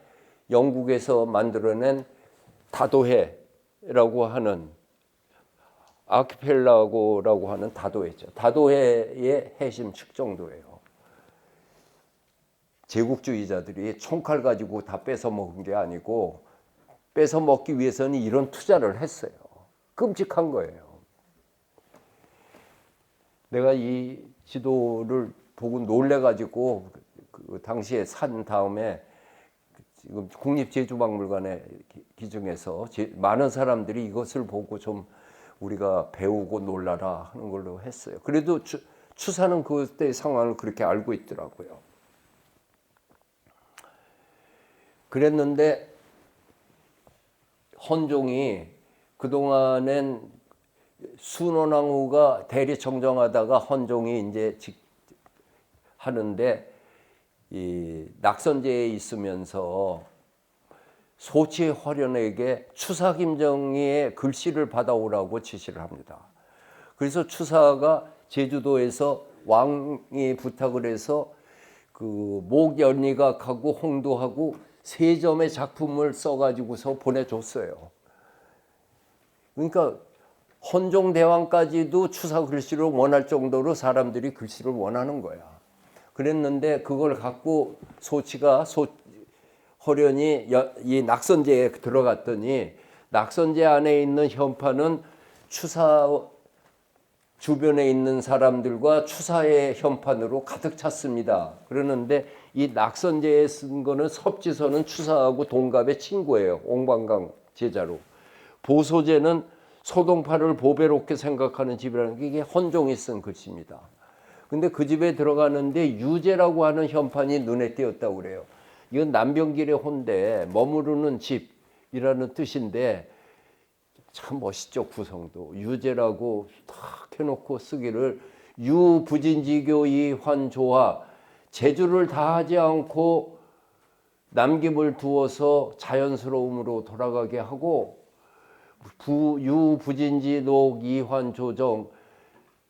영국에서 만들어낸 다도해라고 하는 아키펠라고라고 하는 다도해죠. 다도해의 해심 측정도예요. 제국주의자들이 총칼 가지고 다 뺏어 먹은 게 아니고 뺏어 먹기 위해서는 이런 투자를 했어요. 끔찍한 거예요. 내가 이 지도를 보고 놀래가지고 그 당시에 산 다음에 지금 국립제주박물관에 기증해서 많은 사람들이 이것을 보고 좀 우리가 배우고 놀라라 하는 걸로 했어요. 그래도 추사는 그때 상황을 그렇게 알고 있더라고요. 그랬는데 헌종이 그동안엔 순원왕후가 대리청정하다가 헌종이 이제 하는데 이 낙선제에 있으면서 소치 허련에게 추사 김정희의 글씨를 받아오라고 지시를 합니다. 그래서 추사가 제주도에서 왕이 부탁을 해서 그 목연리각하고 홍도하고 세 점의 작품을 써가지고서 보내줬어요. 그러니까 헌종대왕까지도 추사 글씨를 원할 정도로 사람들이 글씨를 원하는 거야. 그랬는데 그걸 갖고 소치가 허련이 이 낙선제에 들어갔더니 낙선제 안에 있는 현판은 추사 주변에 있는 사람들과 추사의 현판으로 가득 찼습니다. 그러는데 이 낙선제에 쓴 거는 섭지선은 추사하고 동갑의 친구예요. 옹방강 제자로. 보소제는 소동파를 보배롭게 생각하는 집이라는 게 이게 헌종이 쓴 글씨입니다. 근데 그 집에 들어가는데 유제라고 하는 현판이 눈에 띄었다고 그래요. 이건 남병길의 혼데 머무르는 집이라는 뜻인데 참 멋있죠. 구성도. 유제라고 탁 해놓고 쓰기를 유부진지교 이환조화 재주를 다하지 않고 남김을 두어서 자연스러움으로 돌아가게 하고 유부진지 녹 이환조정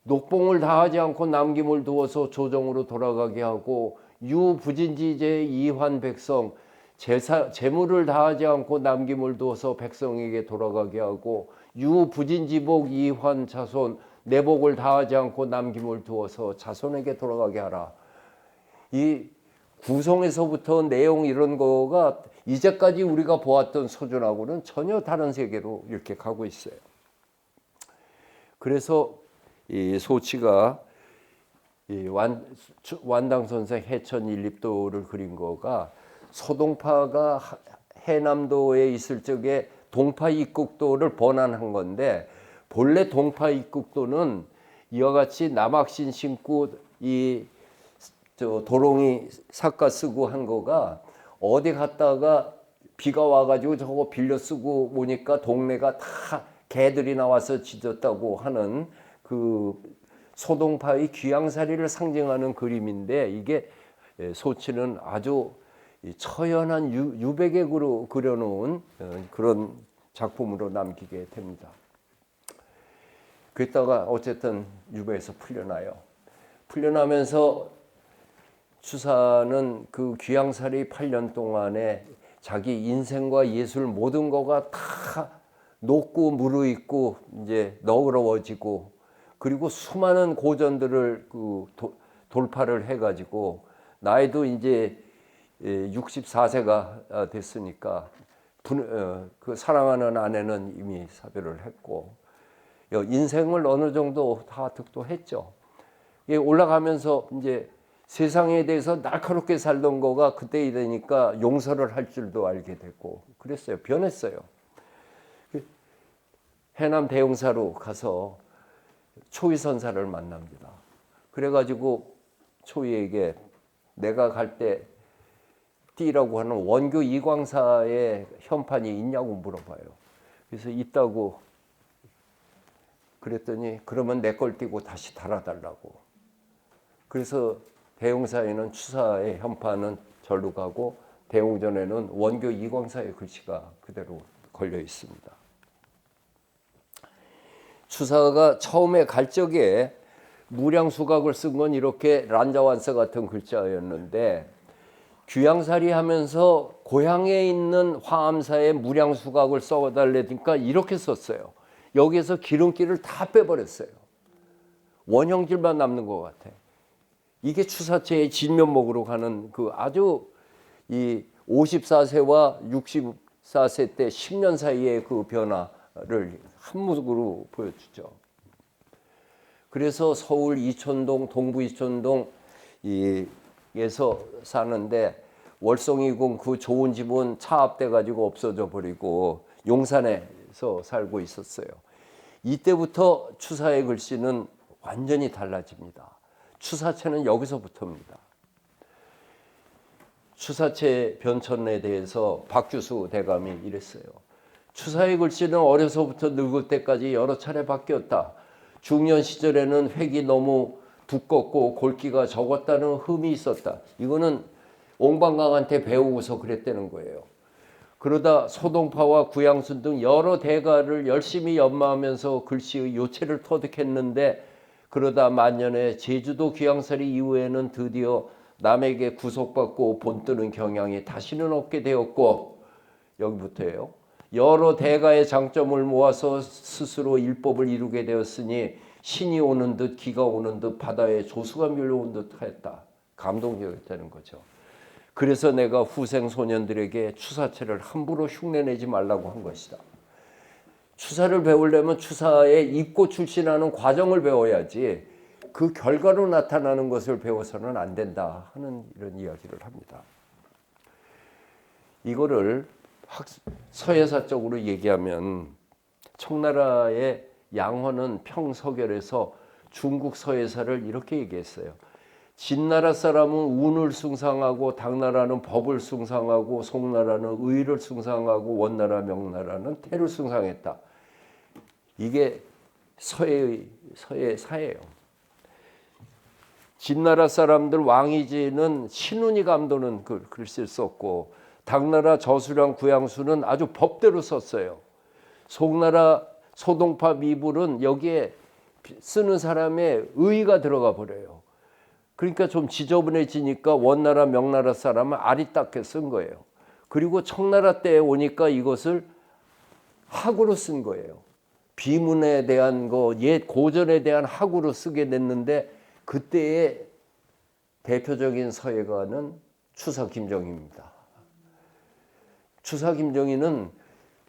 녹봉을 다하지 않고 남김을 두어서 조정으로 돌아가게 하고 유부진지제 이환백성 재물을 다하지 않고 남김을 두어서 백성에게 돌아가게 하고 유부진지복 이환자손 내 복을 다하지 않고 남김을 두어서 자손에게 돌아가게 하라. 이 구성에서부터 내용 이런 거가 이제까지 우리가 보았던 소준하고는 전혀 다른 세계로 이렇게 가고 있어요. 그래서 이 소치가 이 완당선생 해천 일립도를 그린 거가 소동파가 해남도에 있을 적에 동파 입국도를 번안한 건데, 본래 동파 입국도는 이와 같이 남학신 신고 이 도롱이 삭가 쓰고 한 거가 어디 갔다가 비가 와가지고 저거 빌려 쓰고 오니까 동네가 다 개들이 나와서 짖었다고 하는 그 소동파의 귀양살이를 상징하는 그림인데, 이게 소치는 아주 처연한 유백액으로 그려놓은 그런 작품으로 남기게 됩니다. 그랬다가 어쨌든 유배에서 풀려나요. 풀려나면서 추사는 그 귀양살이 8년 동안에 자기 인생과 예술 모든 거가 다 녹고 무르익고 이제 너그러워지고, 그리고 수많은 고전들을 돌파를 해가지고 나이도 이제 64세가 됐으니까 그 사랑하는 아내는 이미 사별을 했고 인생을 어느 정도 다 득도했죠. 올라가면서 이제 세상에 대해서 날카롭게 살던 거가 그때 되니까 용서를 할 줄도 알게 됐고 그랬어요. 변했어요. 해남 대용사로 가서 초위선사를 만납니다. 그래가지고 초위에게 내가 갈 때 띠라고 하는 원교 이광사의 현판이 있냐고 물어봐요. 그래서 있다고 그랬더니 그러면 내 걸 띄고 다시 달아달라고. 그래서 대용사에는 추사의 현판은 절로 가고 대웅전에는 원교 이광사의 글씨가 그대로 걸려 있습니다. 추사가 처음에 갈 적에 무량수각을 쓴 건 이렇게 란자완서 같은 글자였는데 귀양살이 하면서 고향에 있는 화암사에 무량수각을 써달라니까 이렇게 썼어요. 여기에서 기름기를 다 빼버렸어요. 원형질만 남는 것 같아. 이게 추사체의 진면목으로 가는 그 아주 이 54세와 64세 때 10년 사이의 그 변화를 한묵으로 보여주죠. 그래서 서울 이촌동, 동부 이촌동 에서 사는데 월성이군 그 좋은 집은 차압돼 가지고 없어져 버리고 용산에서 살고 있었어요. 이때부터 추사의 글씨는 완전히 달라집니다. 추사체는 여기서부터입니다. 추사체 변천에 대해서 박규수 대감이 이랬어요. 추사의 글씨는 어려서부터 늙을 때까지 여러 차례 바뀌었다. 중년 시절에는 획이 너무 두껍고 골기가 적었다는 흠이 있었다. 이거는 옹방강한테 배우고서 그랬다는 거예요. 그러다 소동파와 구양순 등 여러 대가를 열심히 연마하면서 글씨의 요체를 터득했는데 그러다 만년에 제주도 귀양살이 이후에는 드디어 남에게 구속받고 본뜨는 경향이 다시는 없게 되었고, 여기부터예요. 여러 대가의 장점을 모아서 스스로 일법을 이루게 되었으니 신이 오는 듯 기가 오는 듯 바다에 조수가 밀려온 듯 하였다. 감동적이었다는 거죠. 그래서 내가 후생 소년들에게 추사체를 함부로 흉내내지 말라고 한 것이다. 추사를 배우려면 추사의 입고 출신하는 과정을 배워야지 그 결과로 나타나는 것을 배워서는 안 된다 하는 이런 이야기를 합니다. 이거를 서예사적으로 얘기하면 청나라의 양헌은 평서결에서 중국 서예사를 이렇게 얘기했어요. 진나라 사람은 운을 숭상하고 당나라는 법을 숭상하고 송나라는 의를 숭상하고 원나라 명나라는 태를 숭상했다. 이게 서예사예요. 진나라 사람들 왕이지는 신운이 감도는 글씨를 썼고 당나라 저수량 구양수는 아주 법대로 썼어요. 송나라 소동파 미불은 여기에 쓰는 사람의 의의가 들어가 버려요. 그러니까 좀 지저분해지니까 원나라 명나라 사람은 아리따게 쓴 거예요. 그리고 청나라 때에 오니까 이것을 학으로 쓴 거예요. 비문에 대한 옛 고전에 대한 학으로 쓰게 됐는데 그때의 대표적인 서예가는 추사 김정희입니다. 추사 김정희는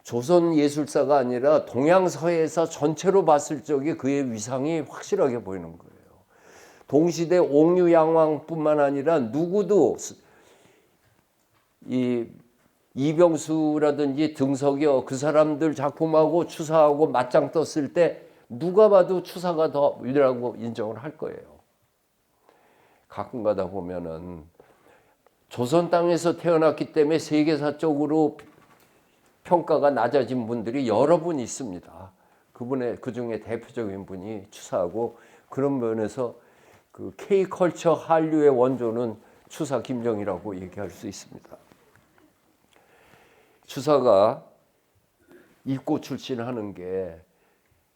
조선 예술사가 아니라 동양 서예사 전체로 봤을 적에 그의 위상이 확실하게 보이는 거예요. 동시대 옥류양왕뿐만 아니라 누구도 이 이병수라든지 등석여 그 사람들 작품하고 추사하고 맞짱 떴을 때 누가 봐도 추사가 더 위라고 인정을 할 거예요. 가끔 가다 보면은 조선 땅에서 태어났기 때문에 세계사적으로 평가가 낮아진 분들이 여러 분 있습니다. 그 중에 대표적인 분이 추사하고 그런 면에서 그 K컬처 한류의 원조는 추사 김정희라고 얘기할 수 있습니다. 추사가 입고 출신하는 게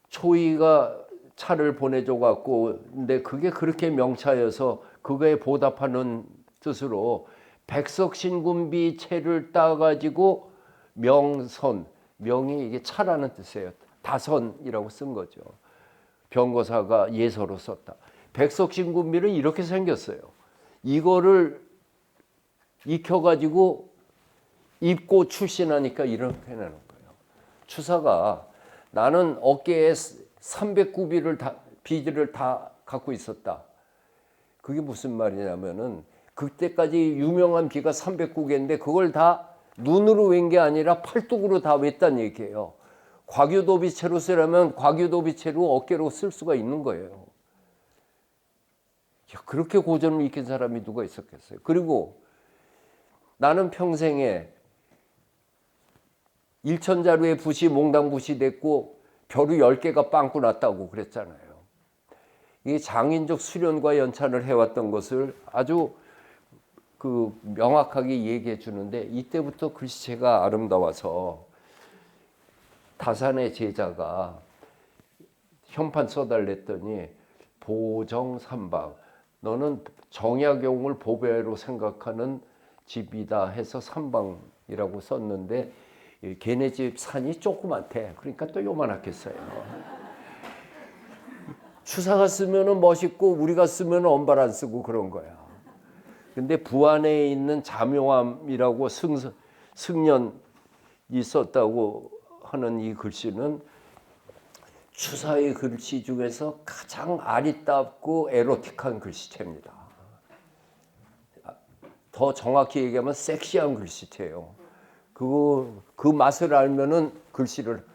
초이가 차를 보내줘 갖고 근데 그게 그렇게 명차여서 그거에 보답하는 뜻으로 백석신군비 채를 따가지고 명선, 명이 이게 차라는 뜻이에요. 다선이라고 쓴 거죠. 병거사가 예서로 썼다. 백석신군비는 이렇게 생겼어요. 이거를 익혀가지고 입고 출신하니까 이렇게 내는 거예요. 추사가 나는 어깨에 309비를 비지를 다 갖고 있었다. 그게 무슨 말이냐면은 그때까지 유명한 비가 309개인데 그걸 다 눈으로 웬 게 아니라 팔뚝으로 다 맸단 얘기예요. 과규도비채로 쓰려면 과규도비채로 어깨로 쓸 수가 있는 거예요. 그렇게 고전을 익힌 사람이 누가 있었겠어요. 그리고 나는 평생에 일천자루의 붓이 몽당붓이 됐고 벼루 10개가 빵꾸 났다고 그랬잖아요. 이 장인적 수련과 연찬을 해왔던 것을 아주 명확하게 얘기해 주는데 이때부터 글씨체가 아름다워서 다산의 제자가 현판 써달랬더니 보정삼박 너는 정약용을 보배로 생각하는 집이다 해서 삼방이라고 썼는데 걔네 집 산이 조그맣대. 그러니까 또 요만하겠어요. 추사가 쓰면은 멋있고 우리가 쓰면은 언발 안 쓰고 그런 거야. 근데 부안에 있는 자묘함이라고 승년이 썼다고 하는 이 글씨는 추사의 글씨 중에서 가장 아리따웠고 에로틱한 글씨체입니다. 더 정확히 얘기하면 섹시한 글씨체예요. 그 맛을 알면은 글씨를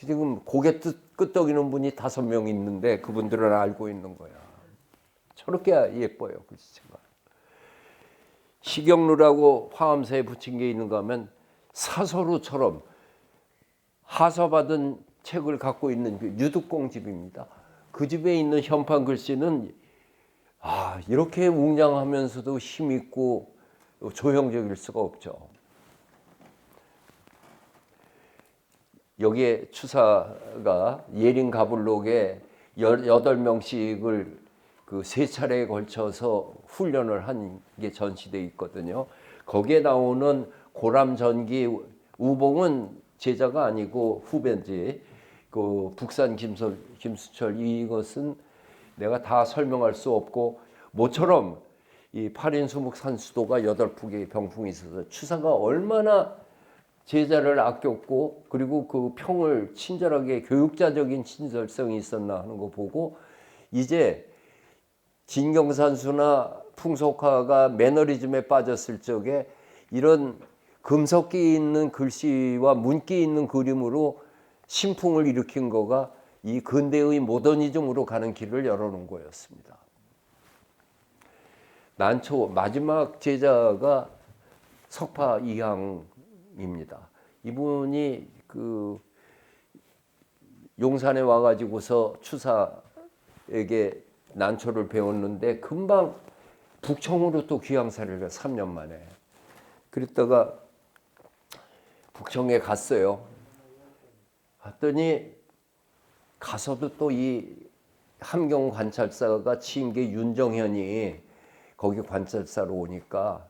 지금 고개 끄덕이는 분이 5명 있는데 그분들은 알고 있는 거야. 저렇게 예뻐요 글씨체가. 식용루라고 화엄사에 붙인 게 있는가 하면 사서루처럼 하서받은 책을 갖고 있는 그 유득공 집입니다. 그 집에 있는 현판 글씨는 이렇게 웅장하면서도 힘있고 조형적일 수가 없죠. 여기에 추사가 예린가불록에 18명씩을 그 3차례에 걸쳐서 훈련을 한 게 전시되어 있거든요. 거기에 나오는 고람전기 우봉은 제자가 아니고 후배인지 그 북산 김수철 이것은 내가 다 설명할 수 없고 모처럼 이 8인 수묵 산수도가 8폭의 병풍이 있어서 추사가 얼마나 제자를 아꼈고 그리고 그 평을 친절하게 교육자적인 친절성이 있었나 하는 거 보고 이제 진경산수나 풍속화가 매너리즘에 빠졌을 적에 이런 금석기 있는 글씨와 문기 있는 그림으로 신풍을 일으킨 거가 이 근대의 모더니즘으로 가는 길을 열어놓은 거였습니다. 난초 마지막 제자가 석파 이항입니다. 이분이 그 용산에 와가지고서 추사에게 난초를 배웠는데 금방 북청으로 또 귀향사를 가 3년 만에. 그랬다가 북청에 갔어요. 갔더니 가서도 또 이 함경 관찰사가 치인 게 윤정현이 거기 관찰사로 오니까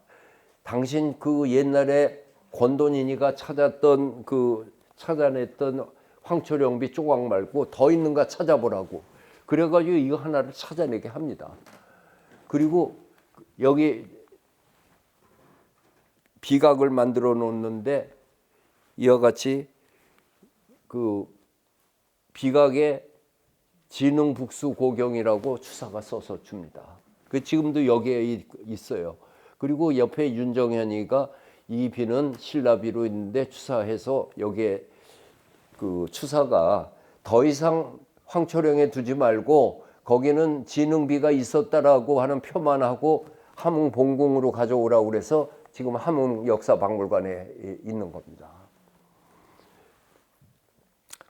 당신 그 옛날에 권돈인이가 찾아냈던 황초령비 조각 말고 더 있는가 찾아보라고. 그래가지고 이거 하나를 찾아내게 합니다. 그리고 여기 비각을 만들어 놓는데 이와 같이 그 비각에 진흥북수고경이라고 추사가 써서 줍니다. 그 지금도 여기에 있어요. 그리고 옆에 윤정현이가 이 비는 신라비로 있는데 추사해서 여기에 그 추사가 더 이상 황초령에 두지 말고 거기는 진흥비가 있었다라고 하는 표만 하고 함흥 본궁으로 가져오라고 그래서 지금 함흥 역사박물관에 있는 겁니다.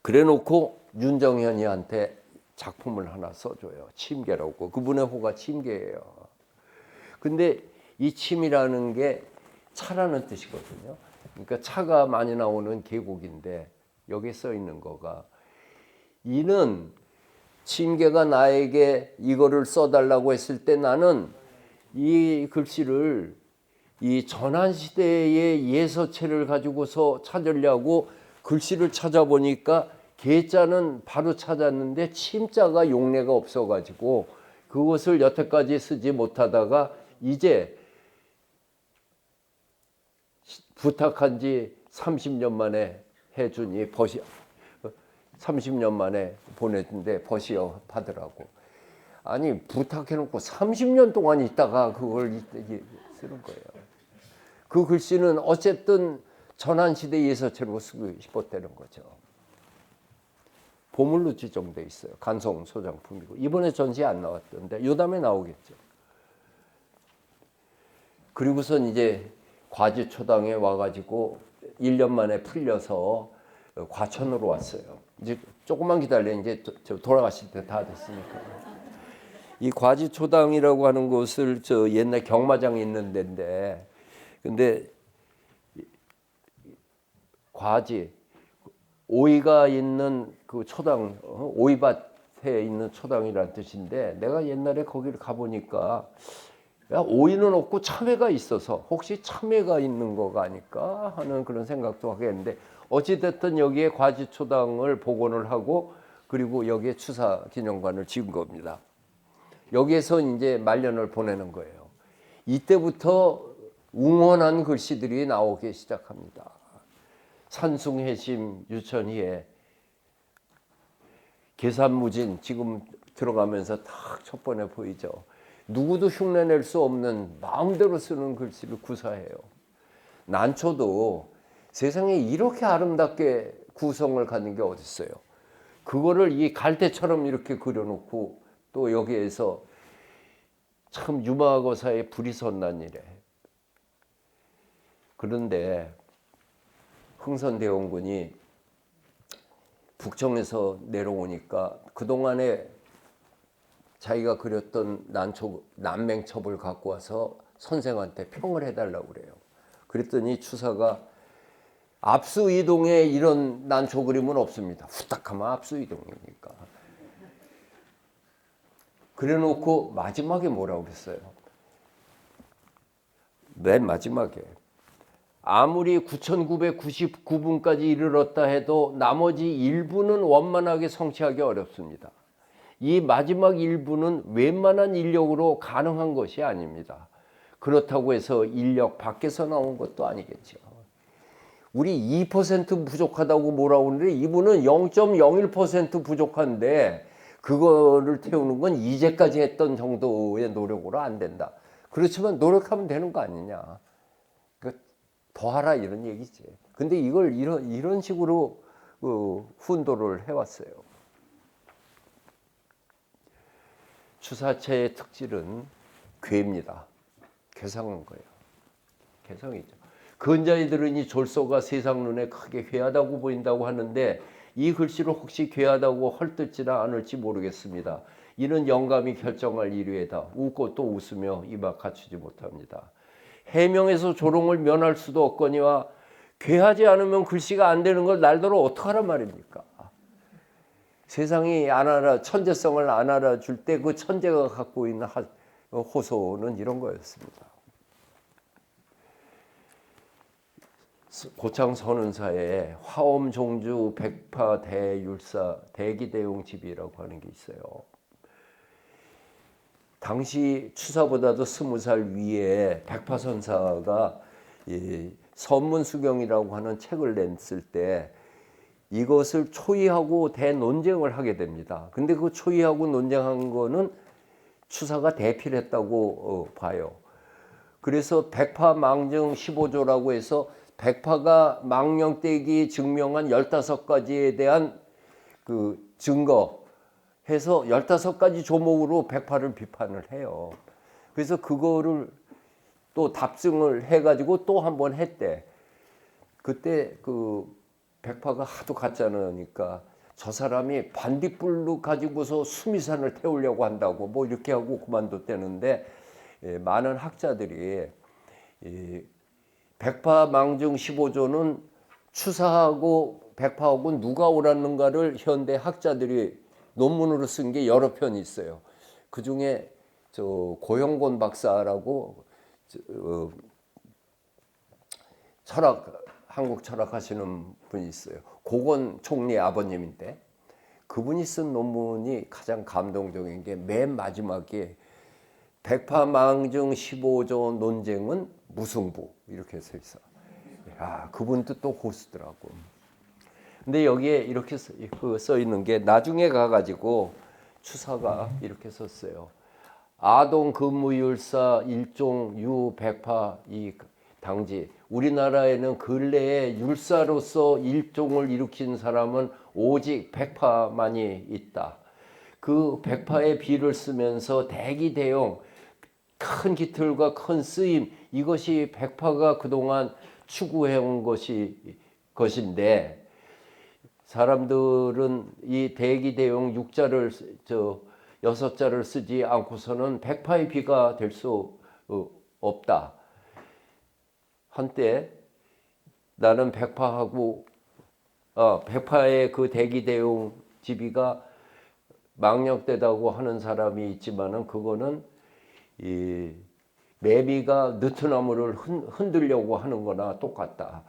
그래놓고 윤정현이한테 작품을 하나 써줘요. 침계라고. 그분의 호가 침계예요. 근데 이 침이라는 게 차라는 뜻이거든요. 그러니까 차가 많이 나오는 계곡인데 여기 써 있는 거가 이는 침계가 나에게 이거를 써달라고 했을 때 나는 이 글씨를 이 전환시대의 예서체를 가지고서 찾으려고 글씨를 찾아보니까 계자는 바로 찾았는데 침자가 용례가 없어가지고 그것을 여태까지 쓰지 못하다가 이제 부탁한 지 30년 만에 해주니 버시 30년 만에 보냈는데 버시어 하더라고. 아니 부탁해놓고 30년 동안 있다가 그걸 쓰는 거예요. 그 글씨는 어쨌든 전환시대 예서체로 쓰고 싶었다는 거죠. 보물로 지정돼 있어요. 간송 소장품이고 이번에 전시에 안 나왔던데 요 다음에 나오겠죠. 그리고선 이제 과지초당에 와가지고 1년 만에 풀려서 과천으로 왔어요. 이제 조금만 기다려. 이제 돌아가실 때 다 됐으니까. 이 과지초당이라고 하는 곳을 저 옛날 경마장이 있는 데인데, 근데 과지 오이가 있는 그 초당, 오이밭에 있는 초당이라는 뜻인데 내가 옛날에 거기를 가보니까 야, 오이는 없고 참외가 있어서 혹시 참외가 있는 거가 아닐까 하는 그런 생각도 하겠는데 어찌됐든 여기에 과지초당을 복원을 하고 그리고 여기에 추사기념관을 지은 겁니다. 여기에서 이제 말년을 보내는 거예요. 이때부터 웅원한 글씨들이 나오기 시작합니다. 산숭해심 유천희의 계산무진 지금 들어가면서 딱 첫 번에 보이죠. 누구도 흉내낼 수 없는 마음대로 쓰는 글씨를 구사해요. 난초도 세상에 이렇게 아름답게 구성을 갖는 게 어디 있어요. 그거를 이 갈대처럼 이렇게 그려놓고 또 여기에서 참 유마거사에 불이 섰난 이래. 그런데 흥선대원군이 북청에서 내려오니까 그동안에 자기가 그렸던 난맹첩을 갖고 와서 선생한테 평을 해달라고 그래요. 그랬더니 추사가 압수이동에 이런 난초 그림은 없습니다. 후딱하면 압수이동이니까. 그래놓고 마지막에 뭐라고 그랬어요? 맨 마지막에 아무리 9,999분까지 이르렀다 해도 나머지 일부는 원만하게 성취하기 어렵습니다. 이 마지막 일부는 웬만한 인력으로 가능한 것이 아닙니다. 그렇다고 해서 인력 밖에서 나온 것도 아니겠죠. 우리 2% 부족하다고 뭐라고 하는데 이분은 0.01% 부족한데 그거를 태우는 건 이제까지 했던 정도의 노력으로 안 된다. 그렇지만 노력하면 되는 거 아니냐. 더하라 이런 얘기지. 근데 이걸 이런 식으로 훈도를 해왔어요. 추사체의 특질은 괴입니다. 괴상한 거예요. 괴상이죠. 근자이들은 이 졸소가 세상 눈에 크게 괴하다고 보인다고 하는데 이 글씨를 혹시 괴하다고 헐뜯지나 않을지 모르겠습니다. 이는 영감이 결정할 일이다. 웃고 또 웃으며 이마 갖추지 못합니다. 해명에서 조롱을 면할 수도 없거니와 괴하지 않으면 글씨가 안 되는 걸 날더러 어떡하란 말입니까? 세상이 안 알아 천재성을 안 알아줄 때 그 천재가 갖고 있는 호소는 이런 거였습니다. 고창 선운사에 화엄종주 백파 대율사 대기대용집이라고 하는 게 있어요. 당시 추사보다도 20살 위에 백파선사가 이 선문수경이라고 하는 책을 냈을 때 이것을 초의하고 대논쟁을 하게 됩니다. 근데 그 초의하고 논쟁한 거는 추사가 대필했다고 봐요. 그래서 백파망증 15조라고 해서 백파가 망령되기 증명한 15가지에 대한 그 증거 해서 15가지 조목으로 백파를 비판을 해요. 그래서 그거를 또 답증을 해가지고 또 한 번 했대. 그때 그 백파가 하도 가짜니까 저 사람이 반딧불로 가지고서 수미산을 태우려고 한다고 뭐 이렇게 하고 그만뒀대는데, 많은 학자들이 이 백파망증 15조는 추사하고 백파하고 누가 옳았는가를 현대 학자들이 논문으로 쓴 게 여러 편이 있어요. 그 중에 저 고형곤 박사라고 한국 철학하시는 분이 있어요. 고건 총리 아버님인데 그분이 쓴 논문이 가장 감동적인 게 맨 마지막에 백파망증 15조 논쟁은 무승부 이렇게 써 있어. 야, 그분도 또 고수더라고. 근데 여기에 이렇게 써 있는 게 나중에 가가지고 추사가 이렇게 썼어요. 아동 근무율사 일종 유백파 이 당지. 우리나라에는 근래에 율사로서 일종을 일으킨 사람은 오직 백파만이 있다. 그 백파의 비를 쓰면서 대기대용 큰 기틀과 큰 쓰임, 이것이 백파가 그동안 추구해온 것인데, 사람들은 이 대기대용 6자를 6자를 쓰지 않고서는 백파의 비가 될 수 없다. 한때 나는 백파하고 백파의 그 대기대용 집이가 망령되다고 하는 사람이 있지만은 그거는 이 매미가 느티나무를 흔들려고 하는 거나 똑같다.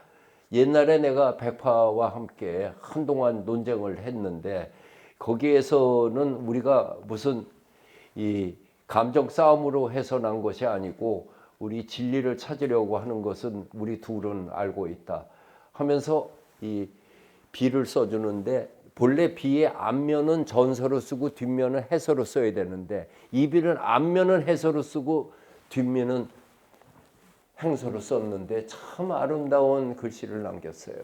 옛날에 내가 백파와 함께 한동안 논쟁을 했는데 거기에서는 우리가 무슨 이 감정 싸움으로 해서 난 것이 아니고 우리 진리를 찾으려고 하는 것은 우리 둘은 알고 있다 하면서 이 비를 써주는데, 본래 비의 앞면은 전서로 쓰고 뒷면은 해서로 써야 되는데 이 비는 앞면은 해서로 쓰고 뒷면은 행서로 썼는데 참 아름다운 글씨를 남겼어요.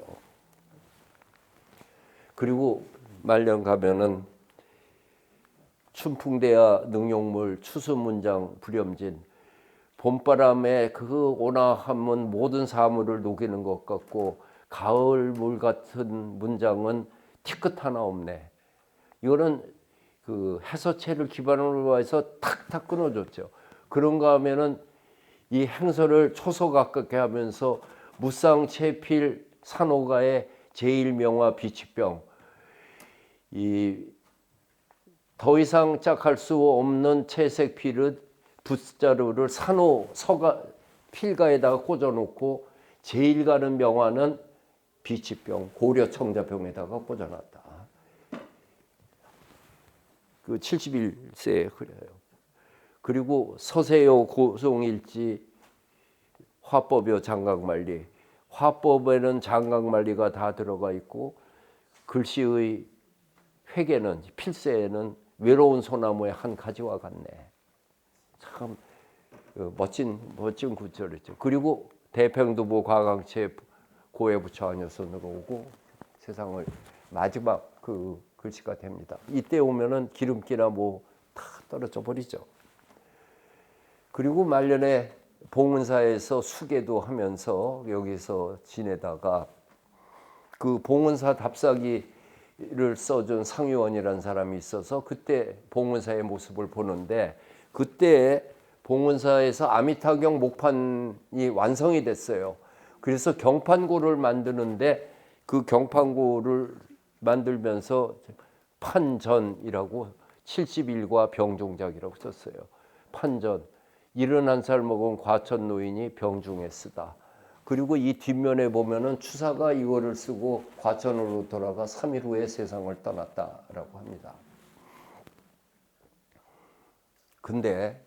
그리고 말년 가면은 춘풍대야 능용물 추수문장 불염진, 봄바람에 그 온화함은 모든 사물을 녹이는 것 같고 가을물 같은 문장은 티끝 하나 없네. 이거는 그 해서체를 기반으로 해서 탁탁 끊어줬죠. 그런가 하면은 이 행서를 초서 가깝게 하면서 무쌍채필 산호가의 제일명화 비치병, 이 더 이상 짝할 수 없는 채색 필을 붓자루를 산호 서가 필가에다가 꽂아놓고 제일 가는 명화는 비치병 고려청자병에다가 꽂아놨다. 그 71세에 그래요. 그리고 서세요 고송일지 화법여 장각만리, 화법에는 장각만리가 다 들어가 있고 글씨의 회계는 필세에는 외로운 소나무의 한 가지와 같네. 참 멋진 구절이죠. 그리고 대평도보 과강체 고해 부처하녀선으로 오고 세상을 마지막 그 글씨가 됩니다. 이때 오면은 기름기나 뭐 다 떨어져 버리죠. 그리고 말년에 봉은사에서 수계도 하면서 여기서 지내다가 그 봉은사 답사기를 써준 상유원이라는 사람이 있어서 그때 봉은사의 모습을 보는데, 그때 봉은사에서 아미타경 목판이 완성이 됐어요. 그래서 경판고를 만드는데 그 경판고를 만들면서 판전이라고 71과 병종작이라고 썼어요. 판전, 71살 먹은 과천 노인이 병중에 쓰다. 그리고 이 뒷면에 보면은 추사가 이거를 쓰고 과천으로 돌아가 3일 후에 세상을 떠났다라고 합니다. 근데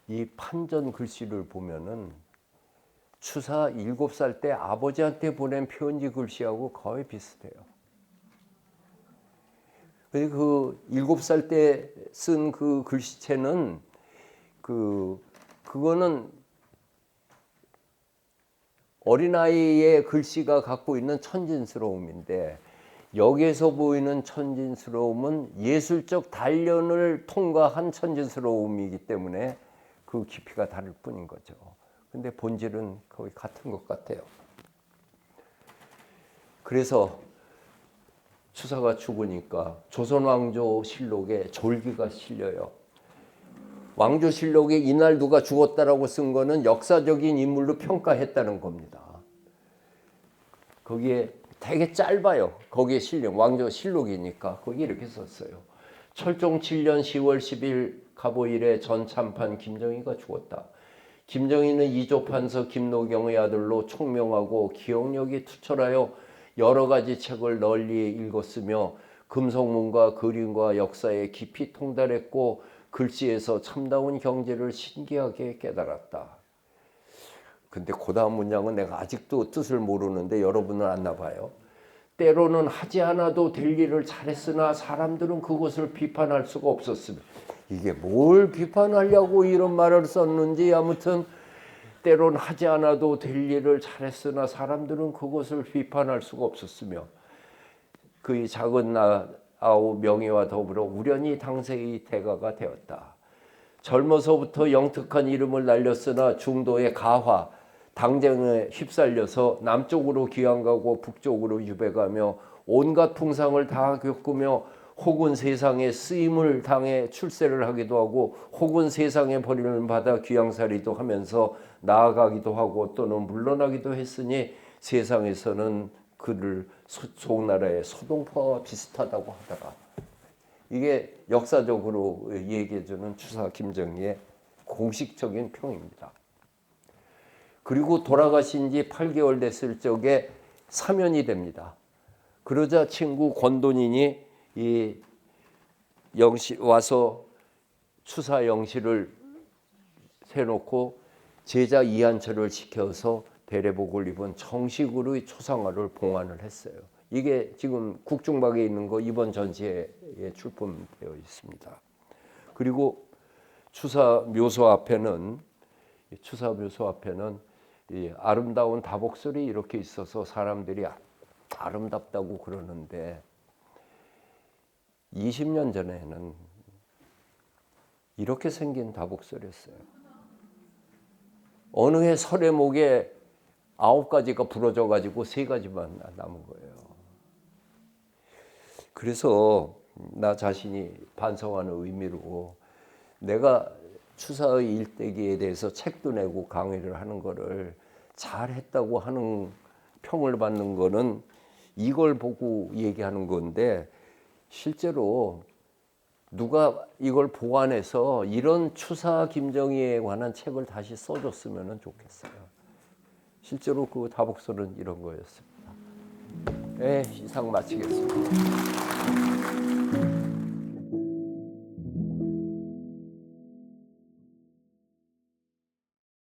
이 판전 글씨를 보면은 추사 7살 때 아버지한테 보낸 편지 글씨하고 거의 비슷해요. 그 7살 때 쓴 그 글씨체는 그거는 어린아이의 글씨가 갖고 있는 천진스러움인데 여기에서 보이는 천진스러움은 예술적 단련을 통과한 천진스러움이기 때문에 그 깊이가 다를 뿐인 거죠. 근데 본질은 거의 같은 것 같아요. 그래서 추사가 죽으니까 조선왕조실록에 졸기가 실려요. 왕조실록에 이날 누가 죽었다라고 쓴 거는 역사적인 인물로 평가했다는 겁니다. 거기에 되게 짧아요. 거기에 실린 왕조실록이니까 거기 이렇게 썼어요. 철종 7년 10월 10일 갑오일에 전참판 김정희가 죽었다. 김정희는 이조판서 김노경의 아들로 총명하고 기억력이 투철하여 여러 가지 책을 널리 읽었으며 금속문과 그림과 역사에 깊이 통달했고 글씨에서 참다운 경제를 신기하게 깨달았다. 근데 그 다음 문장은 내가 아직도 뜻을 모르는데 여러분은 아나 봐요. 때로는 하지 않아도 될 일을 잘했으나 사람들은 그것을 비판할 수가 없었으며, 이게 뭘 비판하려고 이런 말을 썼는지 아무튼 때로는 하지 않아도 될 일을 잘했으나 사람들은 그것을 비판할 수가 없었으며 그의 작은 아우 명예와 더불어 우연히 당세의 대가가 되었다. 젊어서부터 영특한 이름을 날렸으나 중도의 가화, 당쟁에 휩쓸려서 남쪽으로 귀양가고 북쪽으로 유배가며 온갖 풍상을 다 겪으며 혹은 세상에 쓰임을 당해 출세를 하기도 하고 혹은 세상에 버림을 받아 귀양살이도 하면서 나아가기도 하고 또는 물러나기도 했으니 세상에서는 그를 송나라의 소동파와 비슷하다고 하다가, 이게 역사적으로 얘기해주는 추사 김정희의 공식적인 평입니다. 그리고 돌아가신 지 8개월 됐을 적에 사면이 됩니다. 그러자 친구 권돈인이 이 영시 와서 추사 영시를 세놓고 제자 이한철을 시켜서 대례복을 입은 정식으로 초상화를 봉안을 했어요. 이게 지금 국중박에 있는 거 이번 전시회에 출품되어 있습니다. 그리고 추사 묘소 앞에는 이 아름다운 다복설이 이렇게 있어서 사람들이 아름답다고 그러는데 20년 전에는 이렇게 생긴 다복설이었어요. 어느 해 설해목에 9가지가 부러져 가지고 3가지만 남은 거예요. 그래서 나 자신이 반성하는 의미로 내가 추사의 일대기에 대해서 책도 내고 강의를 하는 거를 잘했다고 하는 평을 받는 거는 이걸 보고 얘기하는 건데, 실제로 누가 이걸 보완해서 이런 추사 김정희에 관한 책을 다시 써줬으면 좋겠어요. 실제로 그 다복설은 이런 거였습니다. 네, 이상 마치겠습니다.